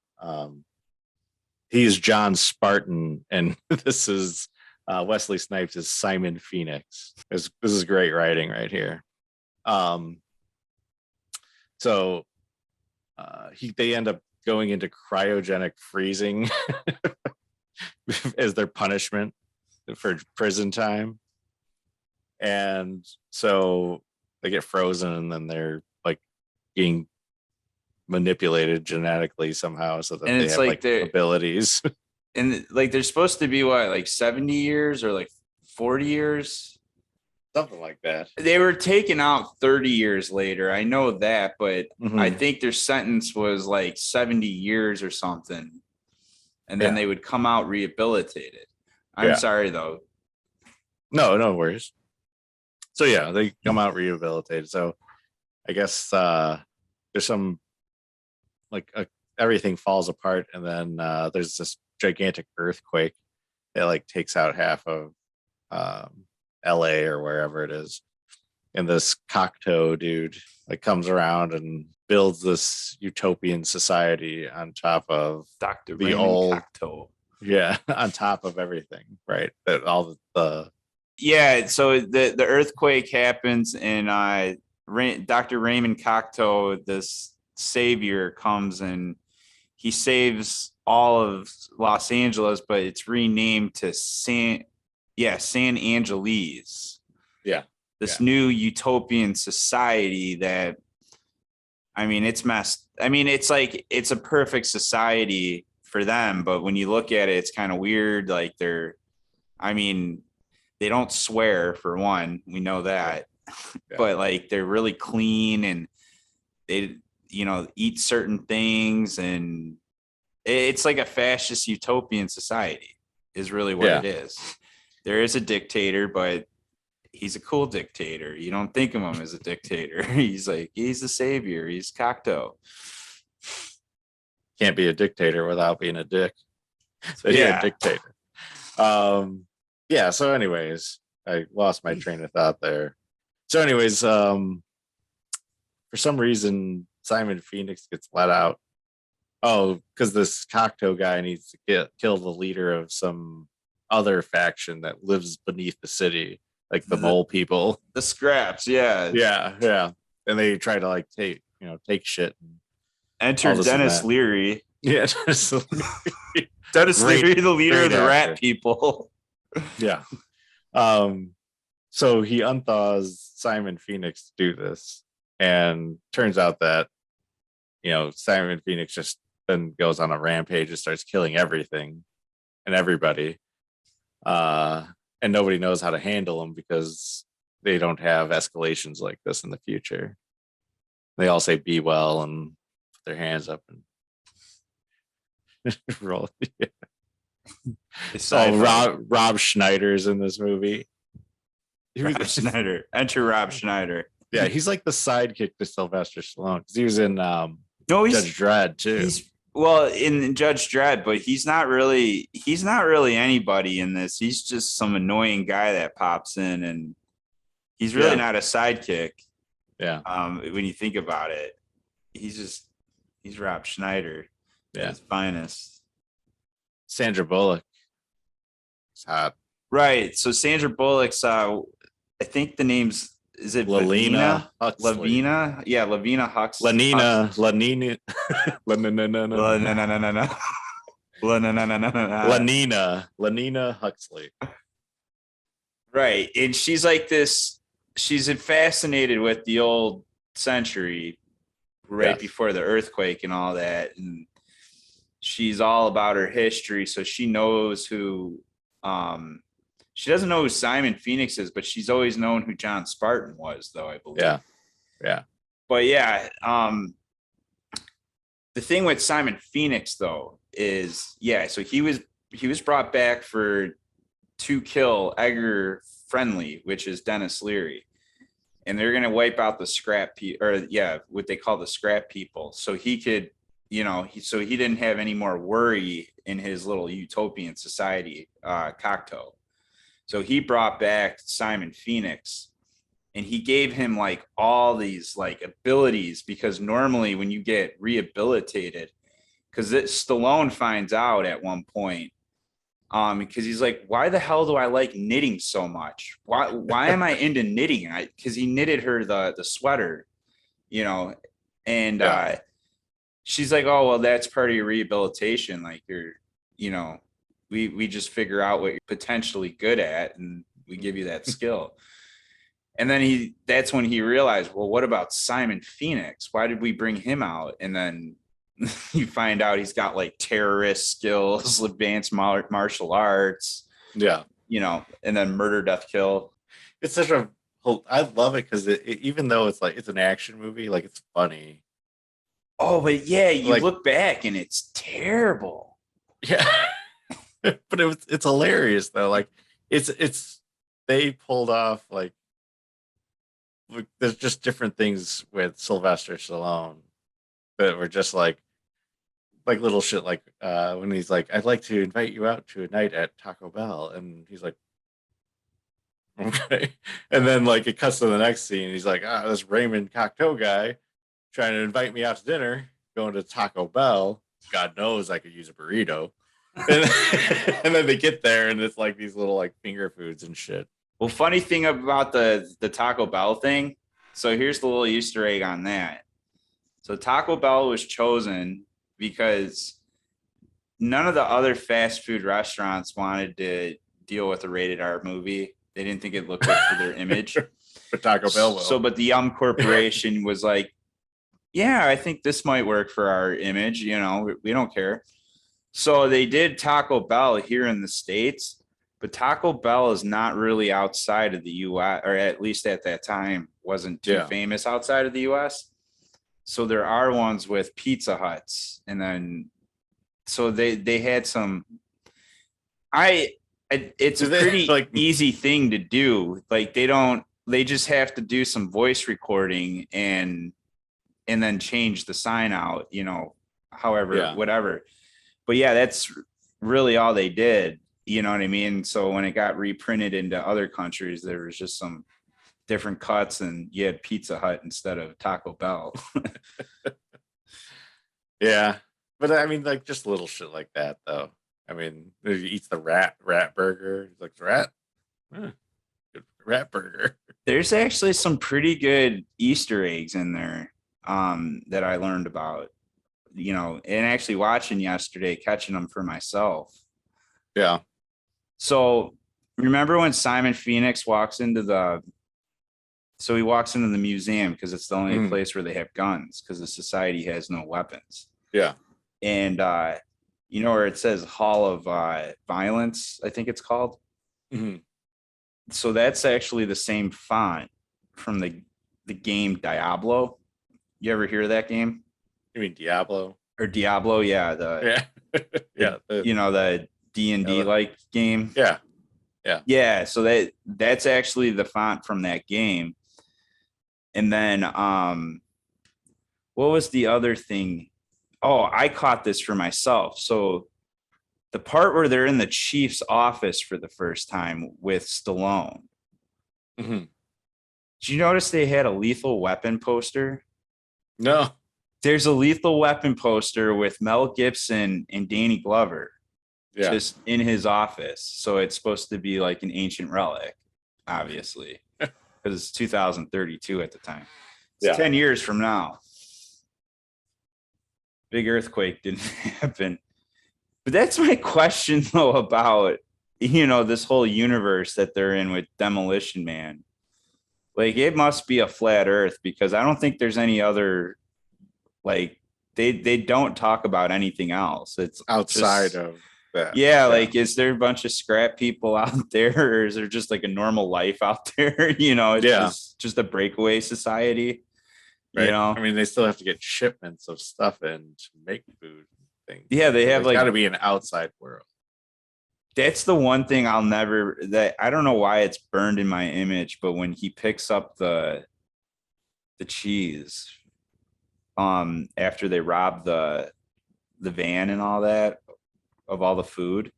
S2: He's John Spartan, and this is Wesley Snipes is Simon Phoenix. This is great writing right here. So they end up going into cryogenic freezing as their punishment for prison time. And so they get frozen, and then they're like being manipulated genetically somehow so that they have like abilities.
S1: And like they're supposed to be what, like 70 years or like 40 years?
S2: Something like that.
S1: They were taken out 30 years later. I know that, but I think their sentence was like 70 years or something. And then they would come out rehabilitated. I'm sorry though.
S2: No worries. So yeah, they come out rehabilitated. So I guess there's some like everything falls apart, and then there's this gigantic earthquake that like takes out half of LA or wherever it is. And this Cocteau dude like comes around and builds this utopian society on top of
S1: Dr.
S2: the
S1: Raymond
S2: old
S1: Cocteau.
S2: yeah, on top of everything, right? That all the
S1: Yeah, so the earthquake happens, and Dr. Raymond Cocteau, this savior, comes and he saves all of Los Angeles, but it's renamed to San Angeles.
S2: yeah.
S1: This new utopian society that, I mean, it's messed. I mean, it's like it's a perfect society for them, but when you look at it, it's kind of weird. Like I mean, they don't swear for one. We know that,
S2: Yeah.
S1: but like they're really clean and they, eat certain things, and it's like a fascist utopian society is really what it is. There is a dictator, but he's a cool dictator. You don't think of him as a dictator. He's the savior. He's Cocteau.
S2: Can't be a dictator without being a dick. So
S1: Yeah.
S2: a dictator. Yeah. So, anyways, I lost my train of thought there. So, anyways, for some reason, Simon Phoenix gets let out. Oh, because this Cocteau guy needs to kill the leader of some other faction that lives beneath the city, like the mole people.
S1: The scraps, yeah.
S2: Yeah. And they try to like take shit.
S1: Enter Dennis Leary.
S2: Yeah,
S1: Dennis Leary, the leader of the
S2: actor.
S1: rat people.
S2: Yeah. So he unthaws Simon Phoenix to do this, and turns out that Simon Phoenix just then goes on a rampage and starts killing everything and everybody, and nobody knows how to handle him because they don't have escalations like this in the future. They all say "be well" and put their hands up and roll. Rob Schneider's in this movie.
S1: Rob Schneider. Enter Rob Schneider.
S2: Yeah, he's like the sidekick to Sylvester Stallone because he was in
S1: Judge
S2: Dredd too.
S1: He's in Judge Dredd, but he's not really anybody in this. He's just some annoying guy that pops in, and he's really not a sidekick.
S2: Yeah.
S1: When you think about it, he's Rob Schneider at his finest.
S2: Sandra Bullock. It's hot.
S1: Right. So Sandra Bullock's I think the name's, is it
S2: Lavina Huxley?
S1: Lavina? Yeah, Lavina Huxley.
S2: Lanina. Lanina Huxley.
S1: Right. And she's like this, she's fascinated with the old century before the earthquake and all that. And she's all about her history. So she knows who, she doesn't know who Simon Phoenix is, but she's always known who John Spartan was, though, I believe.
S2: Yeah.
S1: But yeah, the thing with Simon Phoenix, though, is so he was brought back to kill Edgar Friendly, which is Dennis Leary, and they're gonna wipe out the scrap what they call the scrap people, so he could, so he didn't have any more worry in his little utopian society, Cocteau. So he brought back Simon Phoenix, and he gave him like all these like abilities, because normally when you get rehabilitated, because Stallone finds out at one point, because he's like, why the hell do I like knitting so much? Why am I into knitting? Because he knitted her the sweater, and she's like, oh, well, that's part of your rehabilitation. Like we just figure out what you're potentially good at, and we give you that skill. And then that's when he realized, well, what about Simon Phoenix? Why did we bring him out? And then you find out he's got like terrorist skills, advanced martial arts, and then murder, death, kill.
S2: It's such I love it because even though it's like, it's an action movie, like it's funny.
S1: Oh, but yeah, you look back and it's terrible.
S2: Yeah. But it's hilarious though. Like it's they pulled off like there's just different things with Sylvester Stallone that were just like like little shit like when he's like, I'd like to invite you out to a night at Taco Bell, and he's like, okay. And then like it cuts to the next scene. He's like, this Raymond Cocteau guy trying to invite me out to dinner, going to Taco Bell. God knows I could use a burrito. And, and then they get there and it's like these little like finger foods and shit.
S1: Well, funny thing about the Taco Bell thing. So here's the little Easter egg on that. So Taco Bell was chosen because none of the other fast food restaurants wanted to deal with a rated R movie. They didn't think it looked good for their image.
S2: But Taco Bell will.
S1: So, but the Corporation was like, yeah, I think this might work for our image. You know, we don't care. So they did Taco Bell here in the States, but Taco Bell is not really outside of the US, or at least at that time wasn't too famous outside of the US. So there are ones with Pizza Huts. And then, so they had some, it's a pretty like easy thing to do. Like they just have to do some voice recording and then change the sign out, you know, however, whatever. But yeah, that's really all they did. You know what I mean? So when it got reprinted into other countries, there was just some different cuts and you had Pizza Hut instead of Taco Bell.
S2: Yeah. But I mean, like just little shit like that though. I mean, he eats the rat burger. He's like, rat? Good rat burger.
S1: There's actually some pretty good Easter eggs in there that I learned about, you know, and actually watching yesterday, catching them for myself.
S2: Yeah.
S1: So remember when Simon Phoenix walks into the museum because it's the only place where they have guns because the society has no weapons.
S2: Yeah.
S1: And you know where it says Hall of Violence, I think it's called.
S2: Mm-hmm.
S1: So that's actually the same font from the game Diablo. You ever hear of that game?
S2: You mean Diablo?
S1: Or Diablo, yeah.
S2: Yeah.
S1: You know, the D&D like game.
S2: Yeah.
S1: Yeah. So that's actually the font from that game. And then what was the other thing? Oh, I caught this for myself. So the part where they're in the chief's office for the first time with Stallone.
S2: Mm-hmm.
S1: Did you notice they had a Lethal Weapon poster?
S2: No.
S1: There's a Lethal Weapon poster with Mel Gibson and Danny Glover just in his office. So it's supposed to be like an ancient relic, obviously, because it's 2032 at the time. It's 10 years from now. Big earthquake didn't happen. But that's my question, though, about, you know, this whole universe that they're in with Demolition Man. Like, it must be a flat earth because I don't think there's any other, like, they don't talk about anything else. It's
S2: outside of that.
S1: Yeah, like, is there a bunch of scrap people out there, or is there just like a normal life out there? You know, it's just a breakaway society. Right. You know,
S2: I mean, they still have to get shipments of stuff in to make food and things.
S1: Yeah, they have
S2: got to be an outside world.
S1: That's the one thing I don't know why it's burned in my image, but when he picks up the cheese, after they rob the van and all that of all the food.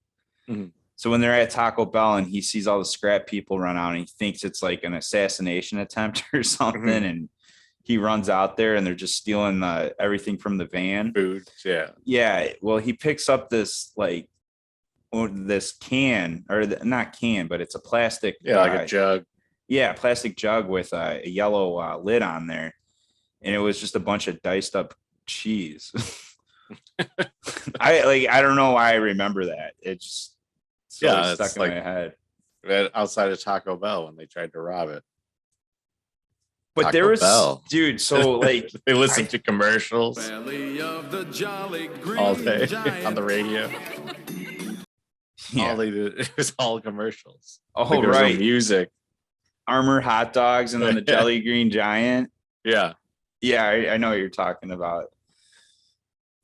S1: Mm-hmm. So when they're at Taco Bell and he sees all the scrap people run out and he thinks it's like an assassination attempt or something, and he runs out there and they're just stealing everything from the van.
S2: Food,
S1: yeah. Well, he picks up this like this can, or not can, but it's a plastic,
S2: like a jug.
S1: Yeah, plastic jug with a yellow lid on there, and it was just a bunch of diced up cheese. I don't know why I remember that. It just stuck in my head.
S2: Outside of Taco Bell when they tried to rob it.
S1: But
S2: Taco
S1: there was
S2: Bell.
S1: Dude, so like
S2: they listened to commercials
S5: Of the jolly green
S2: all day
S5: giant.
S2: on the radio.
S1: Yeah.
S2: All they did, it was all commercials.
S1: Oh,
S2: like
S1: right.
S2: No music.
S1: Armor hot dogs and then the Jelly Green Giant.
S2: Yeah.
S1: Yeah, I know what you're talking about.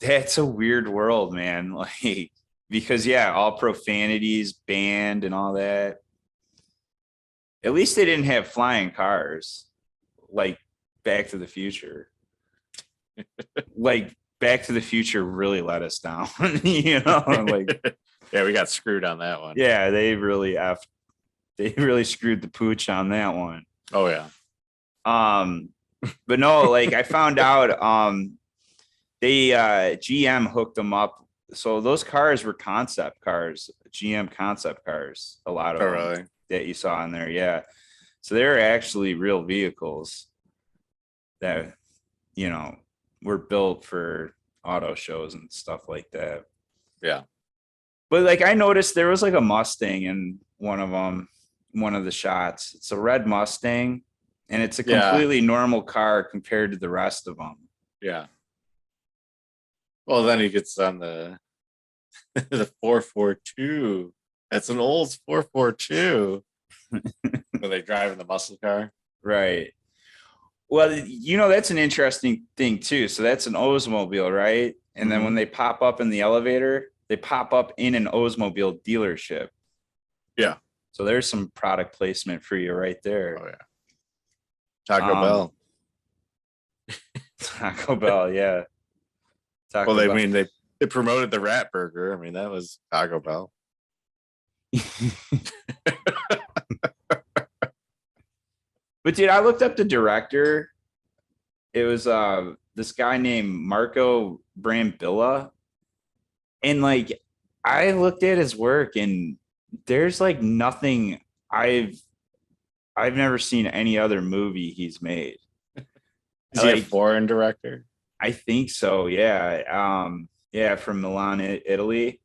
S1: That's a weird world, man. Like, because all profanities banned and all that. At least they didn't have flying cars like Back to the Future. Like Back to the Future really let us down. You know, like
S2: Yeah, we got screwed on that one.
S1: yeah, they really screwed the pooch on that one.
S2: Oh yeah.
S1: But no, like I found out they GM hooked them up. So those cars were concept cars, GM concept cars, a lot of
S2: Oh
S1: them
S2: really?
S1: that you saw in there. Yeah. So they're actually real vehicles that, you know, were built for auto shows and stuff like that.
S2: Yeah.
S1: But like I noticed there was like a Mustang in one of them, one of the shots. It's a red Mustang, and it's a completely normal car compared to the rest of them.
S2: Yeah. Well, then he gets on the the 442. That's an old 442. Were they driving the muscle car?
S1: Right. Well, you know, that's an interesting thing too. So that's an Oldsmobile, right? And then when they pop up in the elevator, they pop up in an Oldsmobile dealership.
S2: Yeah.
S1: So there's some product placement for you right there.
S2: Oh yeah. Taco Bell.
S1: Taco Bell, yeah.
S2: Well, I mean, they promoted the rat burger. I mean, that was Taco Bell.
S1: But dude, I looked up the director. It was this guy named Marco Brambilla. And like I looked at his work and there's like nothing I've never seen any other movie he's made.
S2: Is he a foreign director?
S1: I think so, yeah. Yeah, from Milan, Italy.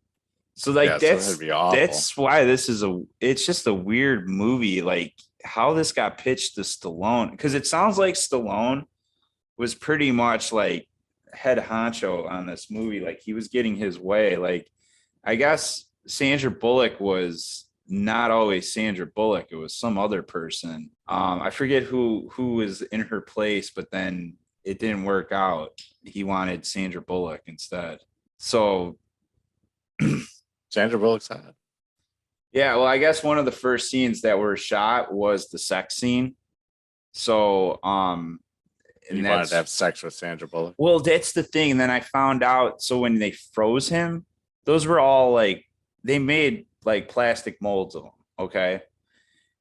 S1: So like
S2: So that'd be awful.
S1: that's why it's just a weird movie, like how this got pitched to Stallone, because it sounds like Stallone was pretty much like head honcho on this movie. Like he was getting his way. Like I guess Sandra Bullock was not always Sandra Bullock. It was some other person. I forget who was in her place, but then it didn't work out. He wanted Sandra Bullock instead. So
S2: Sandra Bullock's hot.
S1: yeah, well, I guess one of the first scenes that were shot was the sex scene. So
S2: You wanted to have sex with Sandra Bullock?
S1: Well, that's the thing. And then I found out, so when they froze him, those were all like, they made like plastic molds of them. Okay.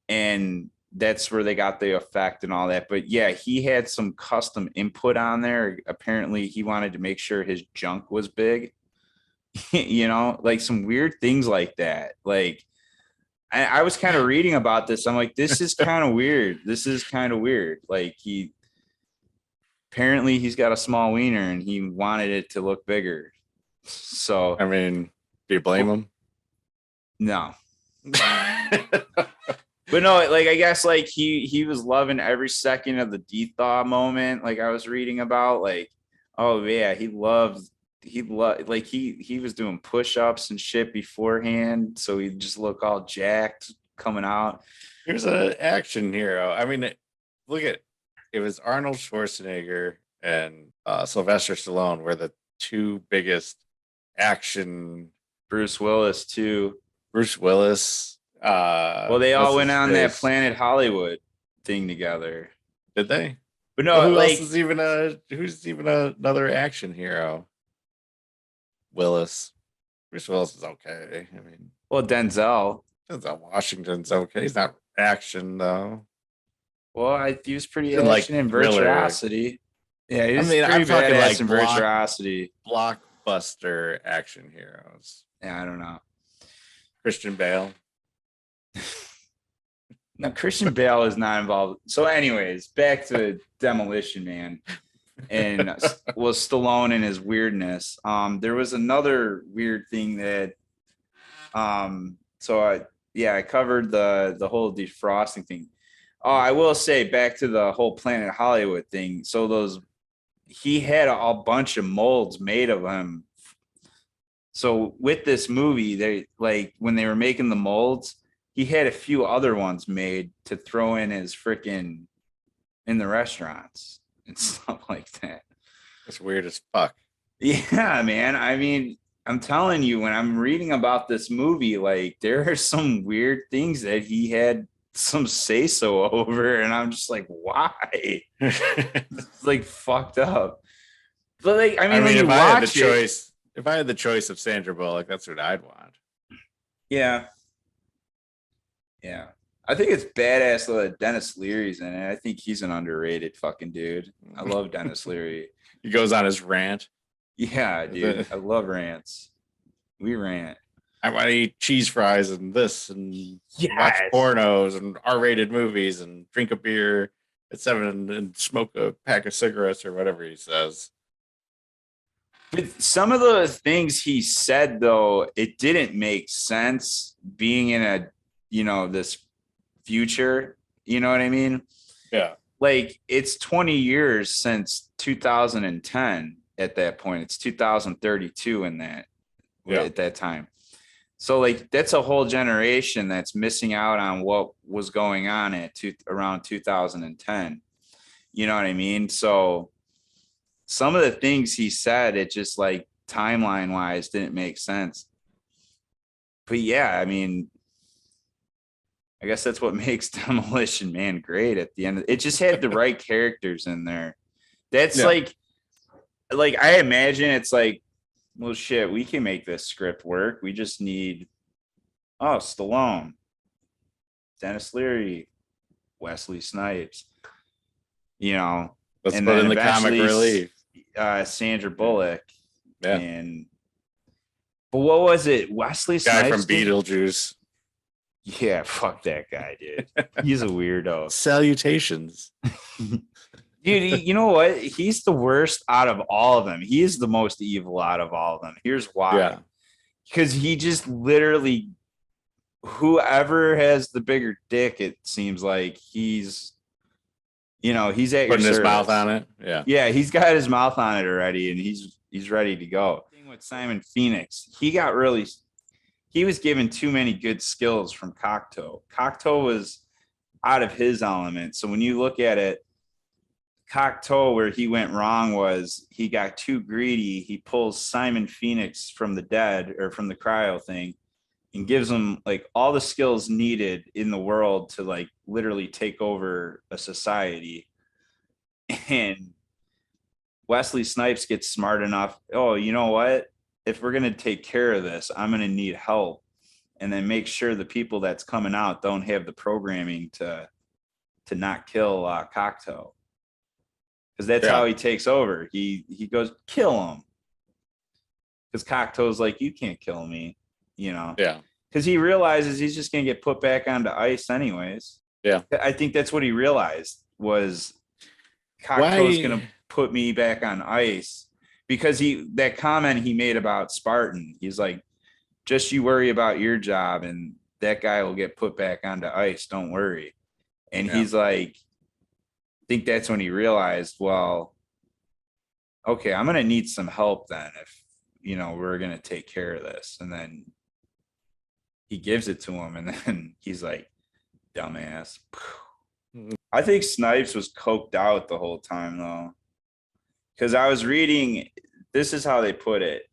S1: And that's where they got the effect and all that. But yeah, he had some custom input on there. Apparently he wanted to make sure his junk was big, you know, like some weird things like that. Like I was kind of reading about this. I'm like, this is kind of weird. This is kind of weird. Like apparently he's got a small wiener and he wanted it to look bigger. So
S2: I mean, do you blame him?
S1: No. But no, like I guess like he was loving every second of the de-thaw moment. Like I was reading about, like, oh yeah, he like he was doing push-ups and shit beforehand, so he'd just look all jacked coming out.
S2: Here's an action hero. I mean, look at it was Arnold Schwarzenegger and Sylvester Stallone were the two biggest action.
S1: Bruce Willis too.
S2: Bruce Willis.
S1: Well, they all went on that Planet Hollywood thing together.
S2: Did they?
S1: But no,
S2: well,
S1: like
S2: who's even another action hero? Willis. Bruce Willis is okay. I mean,
S1: well, Denzel
S2: Washington's okay. He's not action though.
S1: Well, he was pretty
S2: And,
S1: action in Virtuosity. Yeah, he was pretty
S2: I'm talking
S1: badass
S2: like
S1: in Virtuosity.
S2: Blockbuster action heroes.
S1: Yeah, I don't know.
S2: Christian Bale.
S1: No, Christian Bale is not involved. So, anyways, back to Demolition Man and was Stallone and his weirdness. There was another weird thing that I covered the whole defrosting thing. Oh, I will say back to the whole Planet Hollywood thing. So he had a bunch of molds made of him. So with this movie, they like when they were making the molds, he had a few other ones made to throw in his freaking in the restaurants and stuff like that.
S2: It's weird as fuck.
S1: Yeah, man. I mean, I'm telling you, when I'm reading about this movie, like there are some weird things that he had some say so over, and I'm just like, why? It's like fucked up. But like, I mean, when
S2: if
S1: you
S2: I had the
S1: watch it,
S2: choice, if I had the choice of Sandra Bullock, that's what I'd want.
S1: yeah, yeah. I think it's badass that Dennis Leary's in it. I think he's an underrated fucking dude. I love Dennis Leary.
S2: He goes on his rant.
S1: Yeah, dude. I love rants. We rant.
S2: I want to eat cheese fries and this and
S1: Yes.
S2: watch pornos and R-rated movies and drink a beer at 7 and smoke a pack of cigarettes or whatever he says.
S1: But some of the things he said, though, it didn't make sense being in a, this future. You know what I mean?
S2: Yeah.
S1: Like, it's 20 years since 2010 at that point. It's 2032 in that at that time. So like that's a whole generation that's missing out on what was going on around 2010. You know what I mean? So some of the things he said, it just like timeline wise didn't make sense. But yeah, I mean, I guess that's what makes Demolition Man great at the end. It just had the right characters in there. That's like I imagine it's like, well, shit, we can make this script work. We just need, Stallone, Dennis Leary, Wesley Snipes,
S2: Let's
S1: and
S2: put
S1: then
S2: in the comic
S1: eventually,
S2: relief.
S1: Sandra Bullock.
S2: Yeah.
S1: But what was it? Wesley
S2: Guy
S1: Snipes?
S2: from Beetlejuice.
S1: Yeah, fuck that guy, dude. He's a weirdo.
S2: Salutations.
S1: Dude, you know what? He's the worst out of all of them. He is the most evil out of all of them. Here's why.
S2: Yeah.
S1: Because he just literally, whoever has the bigger dick, it seems like he's at
S2: Putting his mouth on it. Yeah.
S1: Yeah, he's got his mouth on it already, and he's ready to go. Thing with Simon Phoenix, he was given too many good skills from Cocteau. Cocteau was out of his element. So when you look at it, Cocteau, where he went wrong was he got too greedy. He pulls Simon Phoenix from the dead or from the cryo thing and gives him like all the skills needed in the world to like literally take over a society. And Wesley Snipes gets smart enough. Oh, you know what? If we're going to take care of this, I'm going to need help, and then make sure the people that's coming out don't have the programming to not kill Cocteau. Because that's how he takes over. He goes, kill him. Because Cocteau's like, you can't kill me, Yeah. Because he realizes he's just going to get put back onto ice anyways.
S2: Yeah.
S1: I think that's what he realized was Cocteau's going to put me back on ice. Because that comment he made about Spartan, he's like, just you worry about your job and that guy will get put back onto ice. Don't worry. And he's like, think that's when he realized, well, okay, I'm going to need some help then if, we're going to take care of this. And then he gives it to him, and then he's like, dumbass. I think Snipes was coked out the whole time, though. Because I was reading, this is how they put it.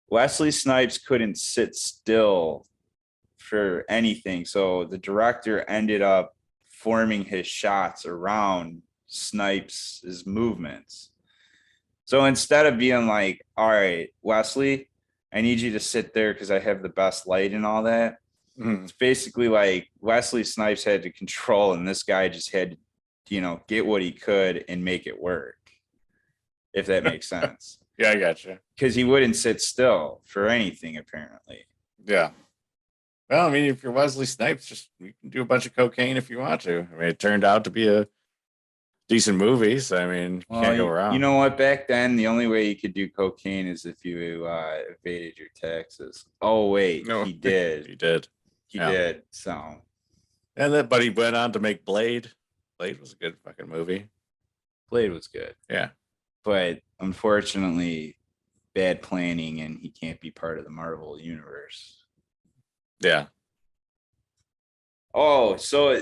S1: Wesley Snipes couldn't sit still for anything. So the director ended up forming his shots around Snipes' movements. So instead of being like, all right, Wesley, I need you to sit there because I have the best light and all that. It's basically like Wesley Snipes had to control, and this guy just had to, get what he could and make it work. If that makes sense.
S2: Yeah, I got you.
S1: Because he wouldn't sit still for anything, apparently.
S2: Yeah. Well, I mean, if you're Wesley Snipes, you can do a bunch of cocaine if you want to. I mean, it turned out to be a decent movie, so I mean, you can't go wrong.
S1: You know what? Back then, the only way you could do cocaine is if you evaded your taxes. Oh wait, no, he did.
S2: He did.
S1: He did. So,
S2: but he went on to make Blade. Blade was a good fucking movie.
S1: Blade was good.
S2: Yeah,
S1: but unfortunately, bad planning, and he can't be part of the Marvel universe.
S2: Yeah.
S1: Oh, so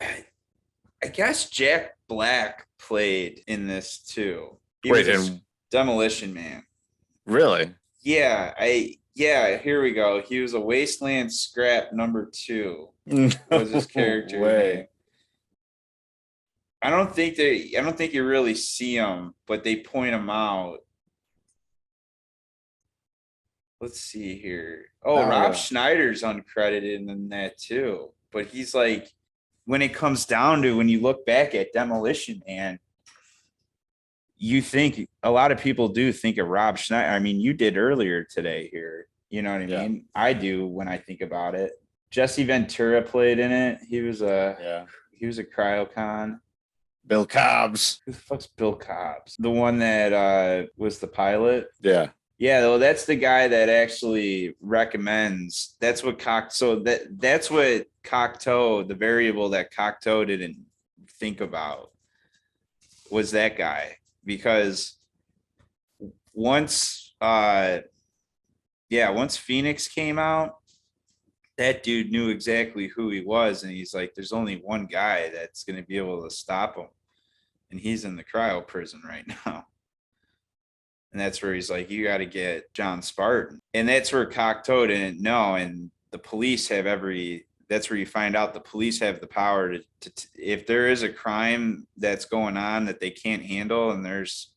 S1: I guess Jack Black played in this too.
S2: Wait, in
S1: Demolition Man.
S2: Really?
S1: Yeah, here we go. He was a Wasteland Scrap number 2. Was his character name. I don't think you really see them, but they point them out. Let's see here. Oh,
S2: Oh,
S1: Rob
S2: yeah.
S1: Schneider's uncredited in that too. But he's like, when it comes down to when you look back at Demolition Man, you think a lot of people do think of Rob Schneider. I mean, you did earlier today here. You know what I
S2: Yeah.
S1: mean? I do when I think about it. Jesse Ventura played in it. He was a cryocon.
S2: Bill Cobbs.
S1: Who the fuck's Bill Cobbs? The one that was the pilot.
S2: Yeah.
S1: Yeah, though that's the guy that actually recommends. That's what that's what Cocteau, the variable that Cocteau didn't think about, was that guy. Because once Phoenix came out, that dude knew exactly who he was, and he's like, there's only one guy that's gonna be able to stop him. And he's in the cryo prison right now. And that's where he's like, you got to get John Spartan. And that's where Cocteau didn't know. And the police have that's where you find out the police have the power to if there is a crime that's going on that they can't handle and there's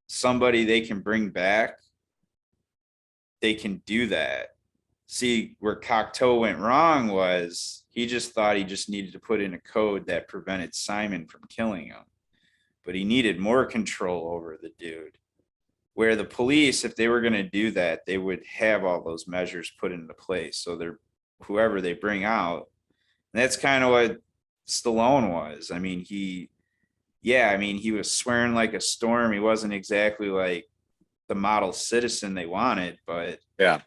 S1: somebody they can bring back, they can do that. See, where Cocteau went wrong was he just thought he just needed to put in a code that prevented Simon from killing him. But he needed more control over the dude. Where the police, if they were going to do that, they would have all those measures put into place. So they're whoever they bring out. And that's kind of what Stallone was. I mean, he was swearing like a storm. He wasn't exactly like the model citizen they wanted, but
S2: Yeah.
S1: at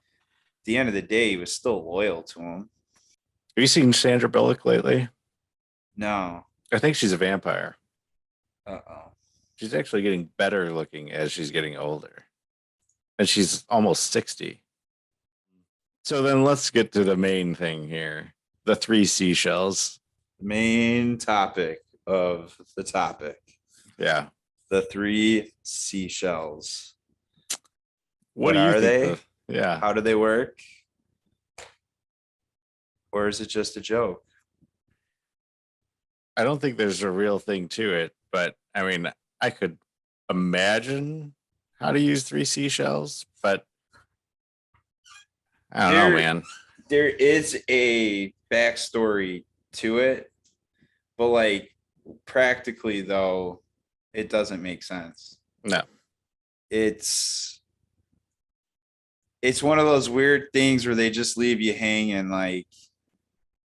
S1: the end of the day, he was still loyal to him.
S2: Have you seen Sandra Bullock lately?
S1: No.
S2: I think she's a vampire.
S1: Uh-oh.
S2: She's actually getting better looking as she's getting older. And she's almost 60. So then let's get to the main thing here. The 3 seashells.
S1: Main topic of the topic.
S2: Yeah.
S1: The 3 seashells.
S2: What
S1: are they?
S2: Yeah.
S1: How do they work? Or is it just a joke?
S2: I don't think there's a real thing to it, but I mean, I could imagine how to use 3 seashells, but I don't know, man.
S1: There is a backstory to it, but like practically though, it doesn't make sense.
S2: No.
S1: It's one of those weird things where they just leave you hanging like,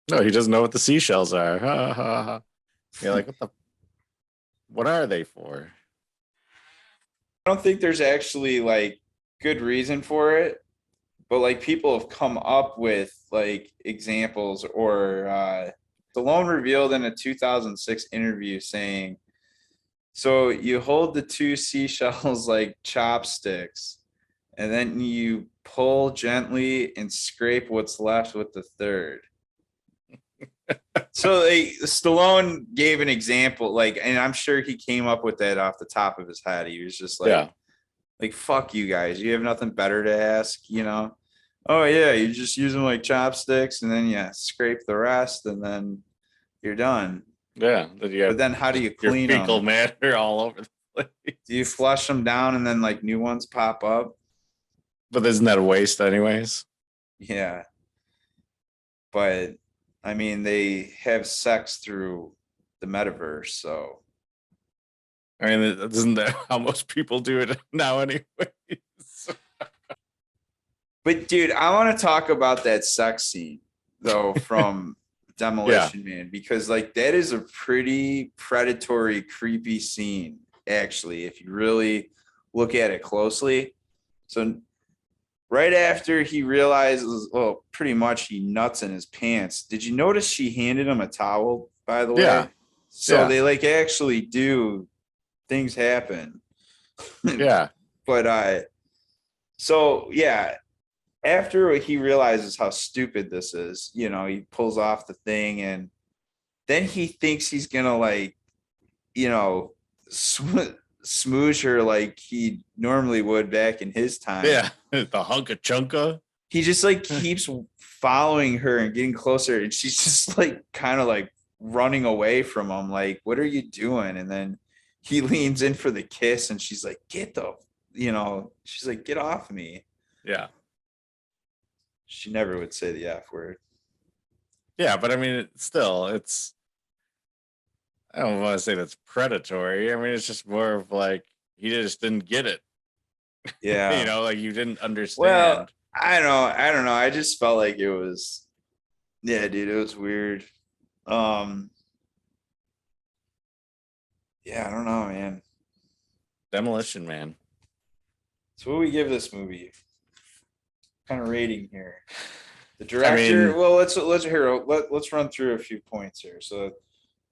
S2: no, he doesn't know what the seashells are. Ha, ha, ha. You're like, what are they for?
S1: I don't think there's actually like good reason for it, but like people have come up with like examples or Stallone revealed in a 2006 interview saying, so you hold the 2 seashells like chopsticks and then you pull gently and scrape what's left with the third. So Stallone gave an example, like, and I'm sure he came up with that off the top of his head. He was just like, like, fuck you guys. You have nothing better to ask, you know? Oh yeah, you just use them like chopsticks and then scrape the rest and then you're done.
S2: Yeah.
S1: But then how do you clean
S2: your fecal
S1: them?
S2: matter all over the place.
S1: Do you flush them down and then like new ones pop up?
S2: But isn't that a waste anyways?
S1: Yeah. But I mean, they have sex through the metaverse, so.
S2: I mean, isn't that how most people do it now anyways?
S1: But dude, I want to talk about that sex scene though from Demolition Man, because like that is a pretty predatory, creepy scene, actually, if you really look at it closely. So right after he realizes, well, pretty much he nuts in his pants. Did you notice she handed him a towel, by the way?
S2: Yeah.
S1: So they like actually do, things happen.
S2: Yeah.
S1: But so yeah, after he realizes how stupid this is, you know, he pulls off the thing and then he thinks he's gonna like, you know, smoosh her like he normally would back in his time.
S2: Yeah, the hunka chunka.
S1: He just like keeps following her and getting closer, and she's just like kind of like running away from him, like, what are you doing? And then he leans in for the kiss, and she's like, she's like, get off me.
S2: Yeah.
S1: She never would say the F word.
S2: Yeah, but I mean, I don't want to say that's predatory. I mean, it's just more of like he just didn't get it.
S1: Yeah.
S2: Like you didn't understand.
S1: Well, I don't know. I just felt like it was, yeah, dude, it was weird. Yeah, I don't know, man.
S2: Demolition Man.
S1: So what do we give this movie? What kind of rating here? The director.
S2: mean-
S1: Well, let's run through a few points here. So,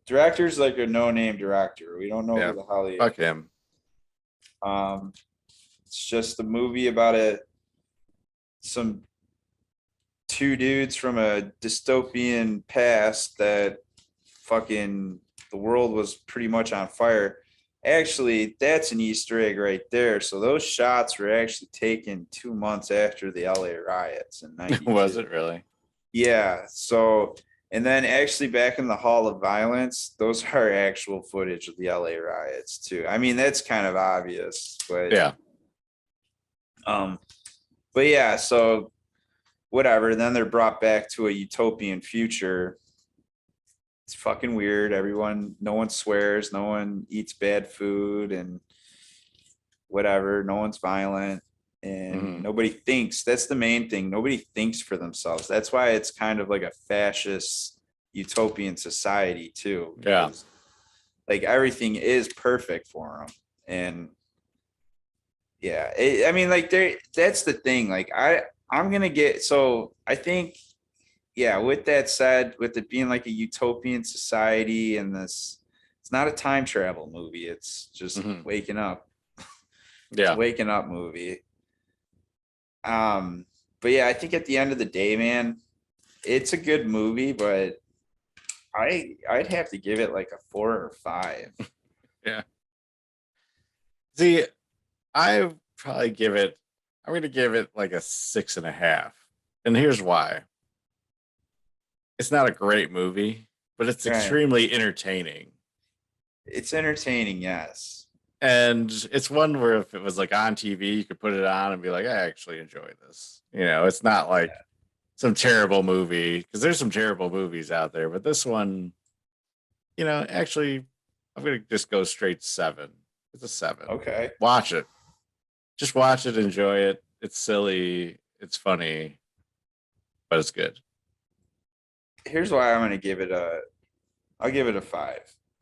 S1: director's like a no-name director. We don't know
S2: Yeah,
S1: who the hell he is.
S2: Fuck him.
S1: It's just a movie about some two dudes from a dystopian past that fucking the world was pretty much on fire. Actually, that's an Easter egg right there. So those shots were actually taken 2 months after the LA riots in 92.
S2: Was it really?
S1: Yeah. So, and then actually back in the Hall of Violence, those are actual footage of the LA riots too. I mean, that's kind of obvious, but
S2: Yeah.
S1: But yeah, so whatever. Then they're brought back to a utopian future. It's fucking weird. No one swears, no one eats bad food, and whatever. No one's violent, and nobody thinks. That's the main thing. Nobody thinks for themselves. That's why it's kind of like a fascist utopian society too.
S2: Yeah.
S1: Like everything is perfect for them, and yeah, I mean, like that's the thing. Like I'm gonna get. So I think, yeah, with that said, with it being like a utopian society and this, it's not a time travel movie. It's just waking up.
S2: Yeah.
S1: It's a waking up movie. But yeah, I think at the end of the day, man, it's a good movie, but I'd have to give it like a 4 or 5.
S2: Yeah. See, I'm going to give it like a 6.5. And here's why. It's not a great movie, but it's
S1: Right.
S2: extremely entertaining.
S1: It's entertaining, yes.
S2: And it's one where if it was like on TV, you could put it on and be like, I actually enjoy this. It's not like some terrible movie, because there's some terrible movies out there, but this one, actually, I'm going to just go straight 7. It's a 7.
S1: Okay.
S2: Watch it. Just watch it, enjoy it. It's silly, it's funny, but it's good.
S1: Here's why I'm gonna give it I'll give it a 5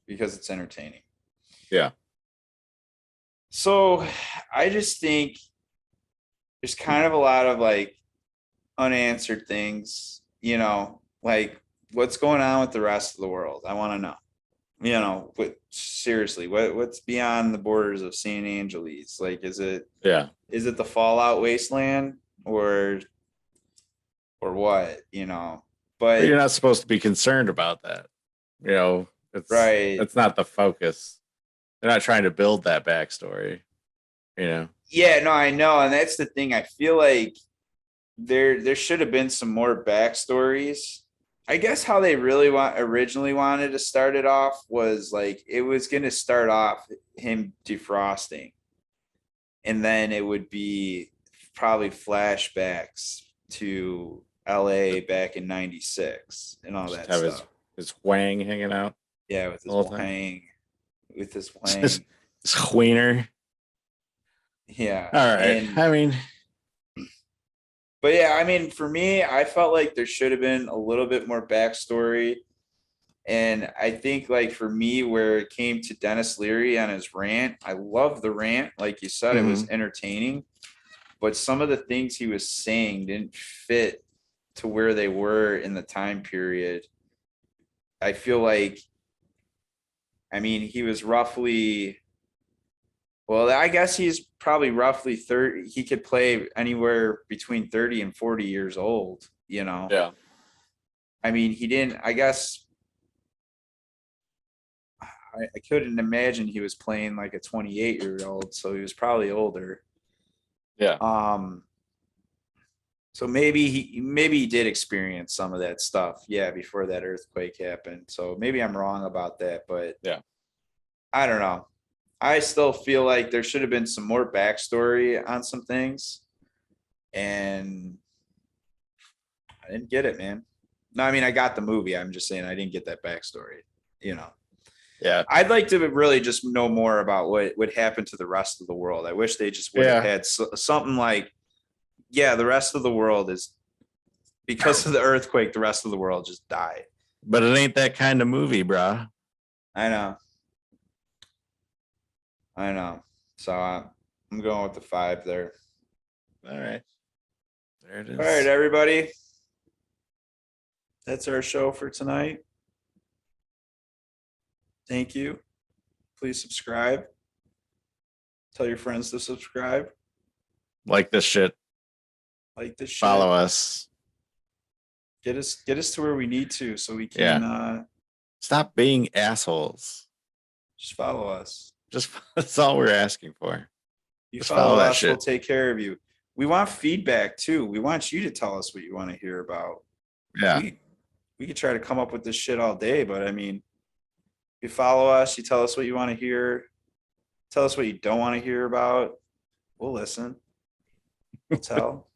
S1: because it's entertaining.
S2: Yeah.
S1: So I just think there's kind of a lot of like unanswered things, like what's going on with the rest of the world. I want to know. Seriously, what's beyond the borders of San Angeles? Like, is it the Fallout wasteland or what? But
S2: you're not supposed to be concerned about that. It's
S1: right.
S2: That's not the focus. They're not trying to build that backstory.
S1: Yeah, no, I know, and that's the thing. I feel like there should have been some more backstories. I guess how they originally wanted to start it off was like it was going to start off him defrosting, and then it would be probably flashbacks to LA back in '96 and all that
S2: have
S1: stuff.
S2: His wang hanging out.
S1: Yeah, with his wang.
S2: His wiener.
S1: Yeah.
S2: All right.
S1: But yeah, I mean, for me, I felt like there should have been a little bit more backstory. And I think, like, for me, where it came to Dennis Leary on his rant, I love the rant. Like you said, it was entertaining. But some of the things he was saying didn't fit to where they were in the time period. I feel like, he was roughly, well, I guess he's probably roughly 30. He could play anywhere between 30 and 40 years old,
S2: Yeah.
S1: He didn't, I guess, I couldn't imagine he was playing like a 28-year-old, so he was probably older.
S2: Yeah.
S1: So maybe he did experience some of that stuff, yeah, before that earthquake happened. So maybe I'm wrong about that, but
S2: Yeah.
S1: I don't know. I still feel like there should have been some more backstory on some things, and I didn't get it, man. No, I mean, I got the movie. I'm just saying I didn't get that backstory. You know,
S2: Yeah.
S1: I'd like to really just know more about what happened to the rest of the world. I wish they just would have
S2: Yeah.
S1: had something like, yeah, the rest of the world is because of the earthquake. The rest of the world just died.
S2: But it ain't that kind of movie, bruh.
S1: I know. So I'm going with the 5 there.
S2: All right. There it is.
S1: All right, everybody. That's our show for tonight. Thank you. Please subscribe. Tell your friends to subscribe.
S2: Like this shit.
S1: Like this shit.
S2: Follow us.
S1: Get us to where we need to so we can
S2: Stop being assholes.
S1: just follow us.
S2: Just that's all we're asking for.
S1: You
S2: Just
S1: follow
S2: follow that
S1: us, we'll
S2: shit.
S1: take care of you. We want feedback too. We want you to tell us what you want to hear about.
S2: Yeah.
S1: We could try to come up with this shit all day, but I mean, you follow us, you tell us what you want to hear, tell us what you don't want to hear about. We'll listen. We'll tell.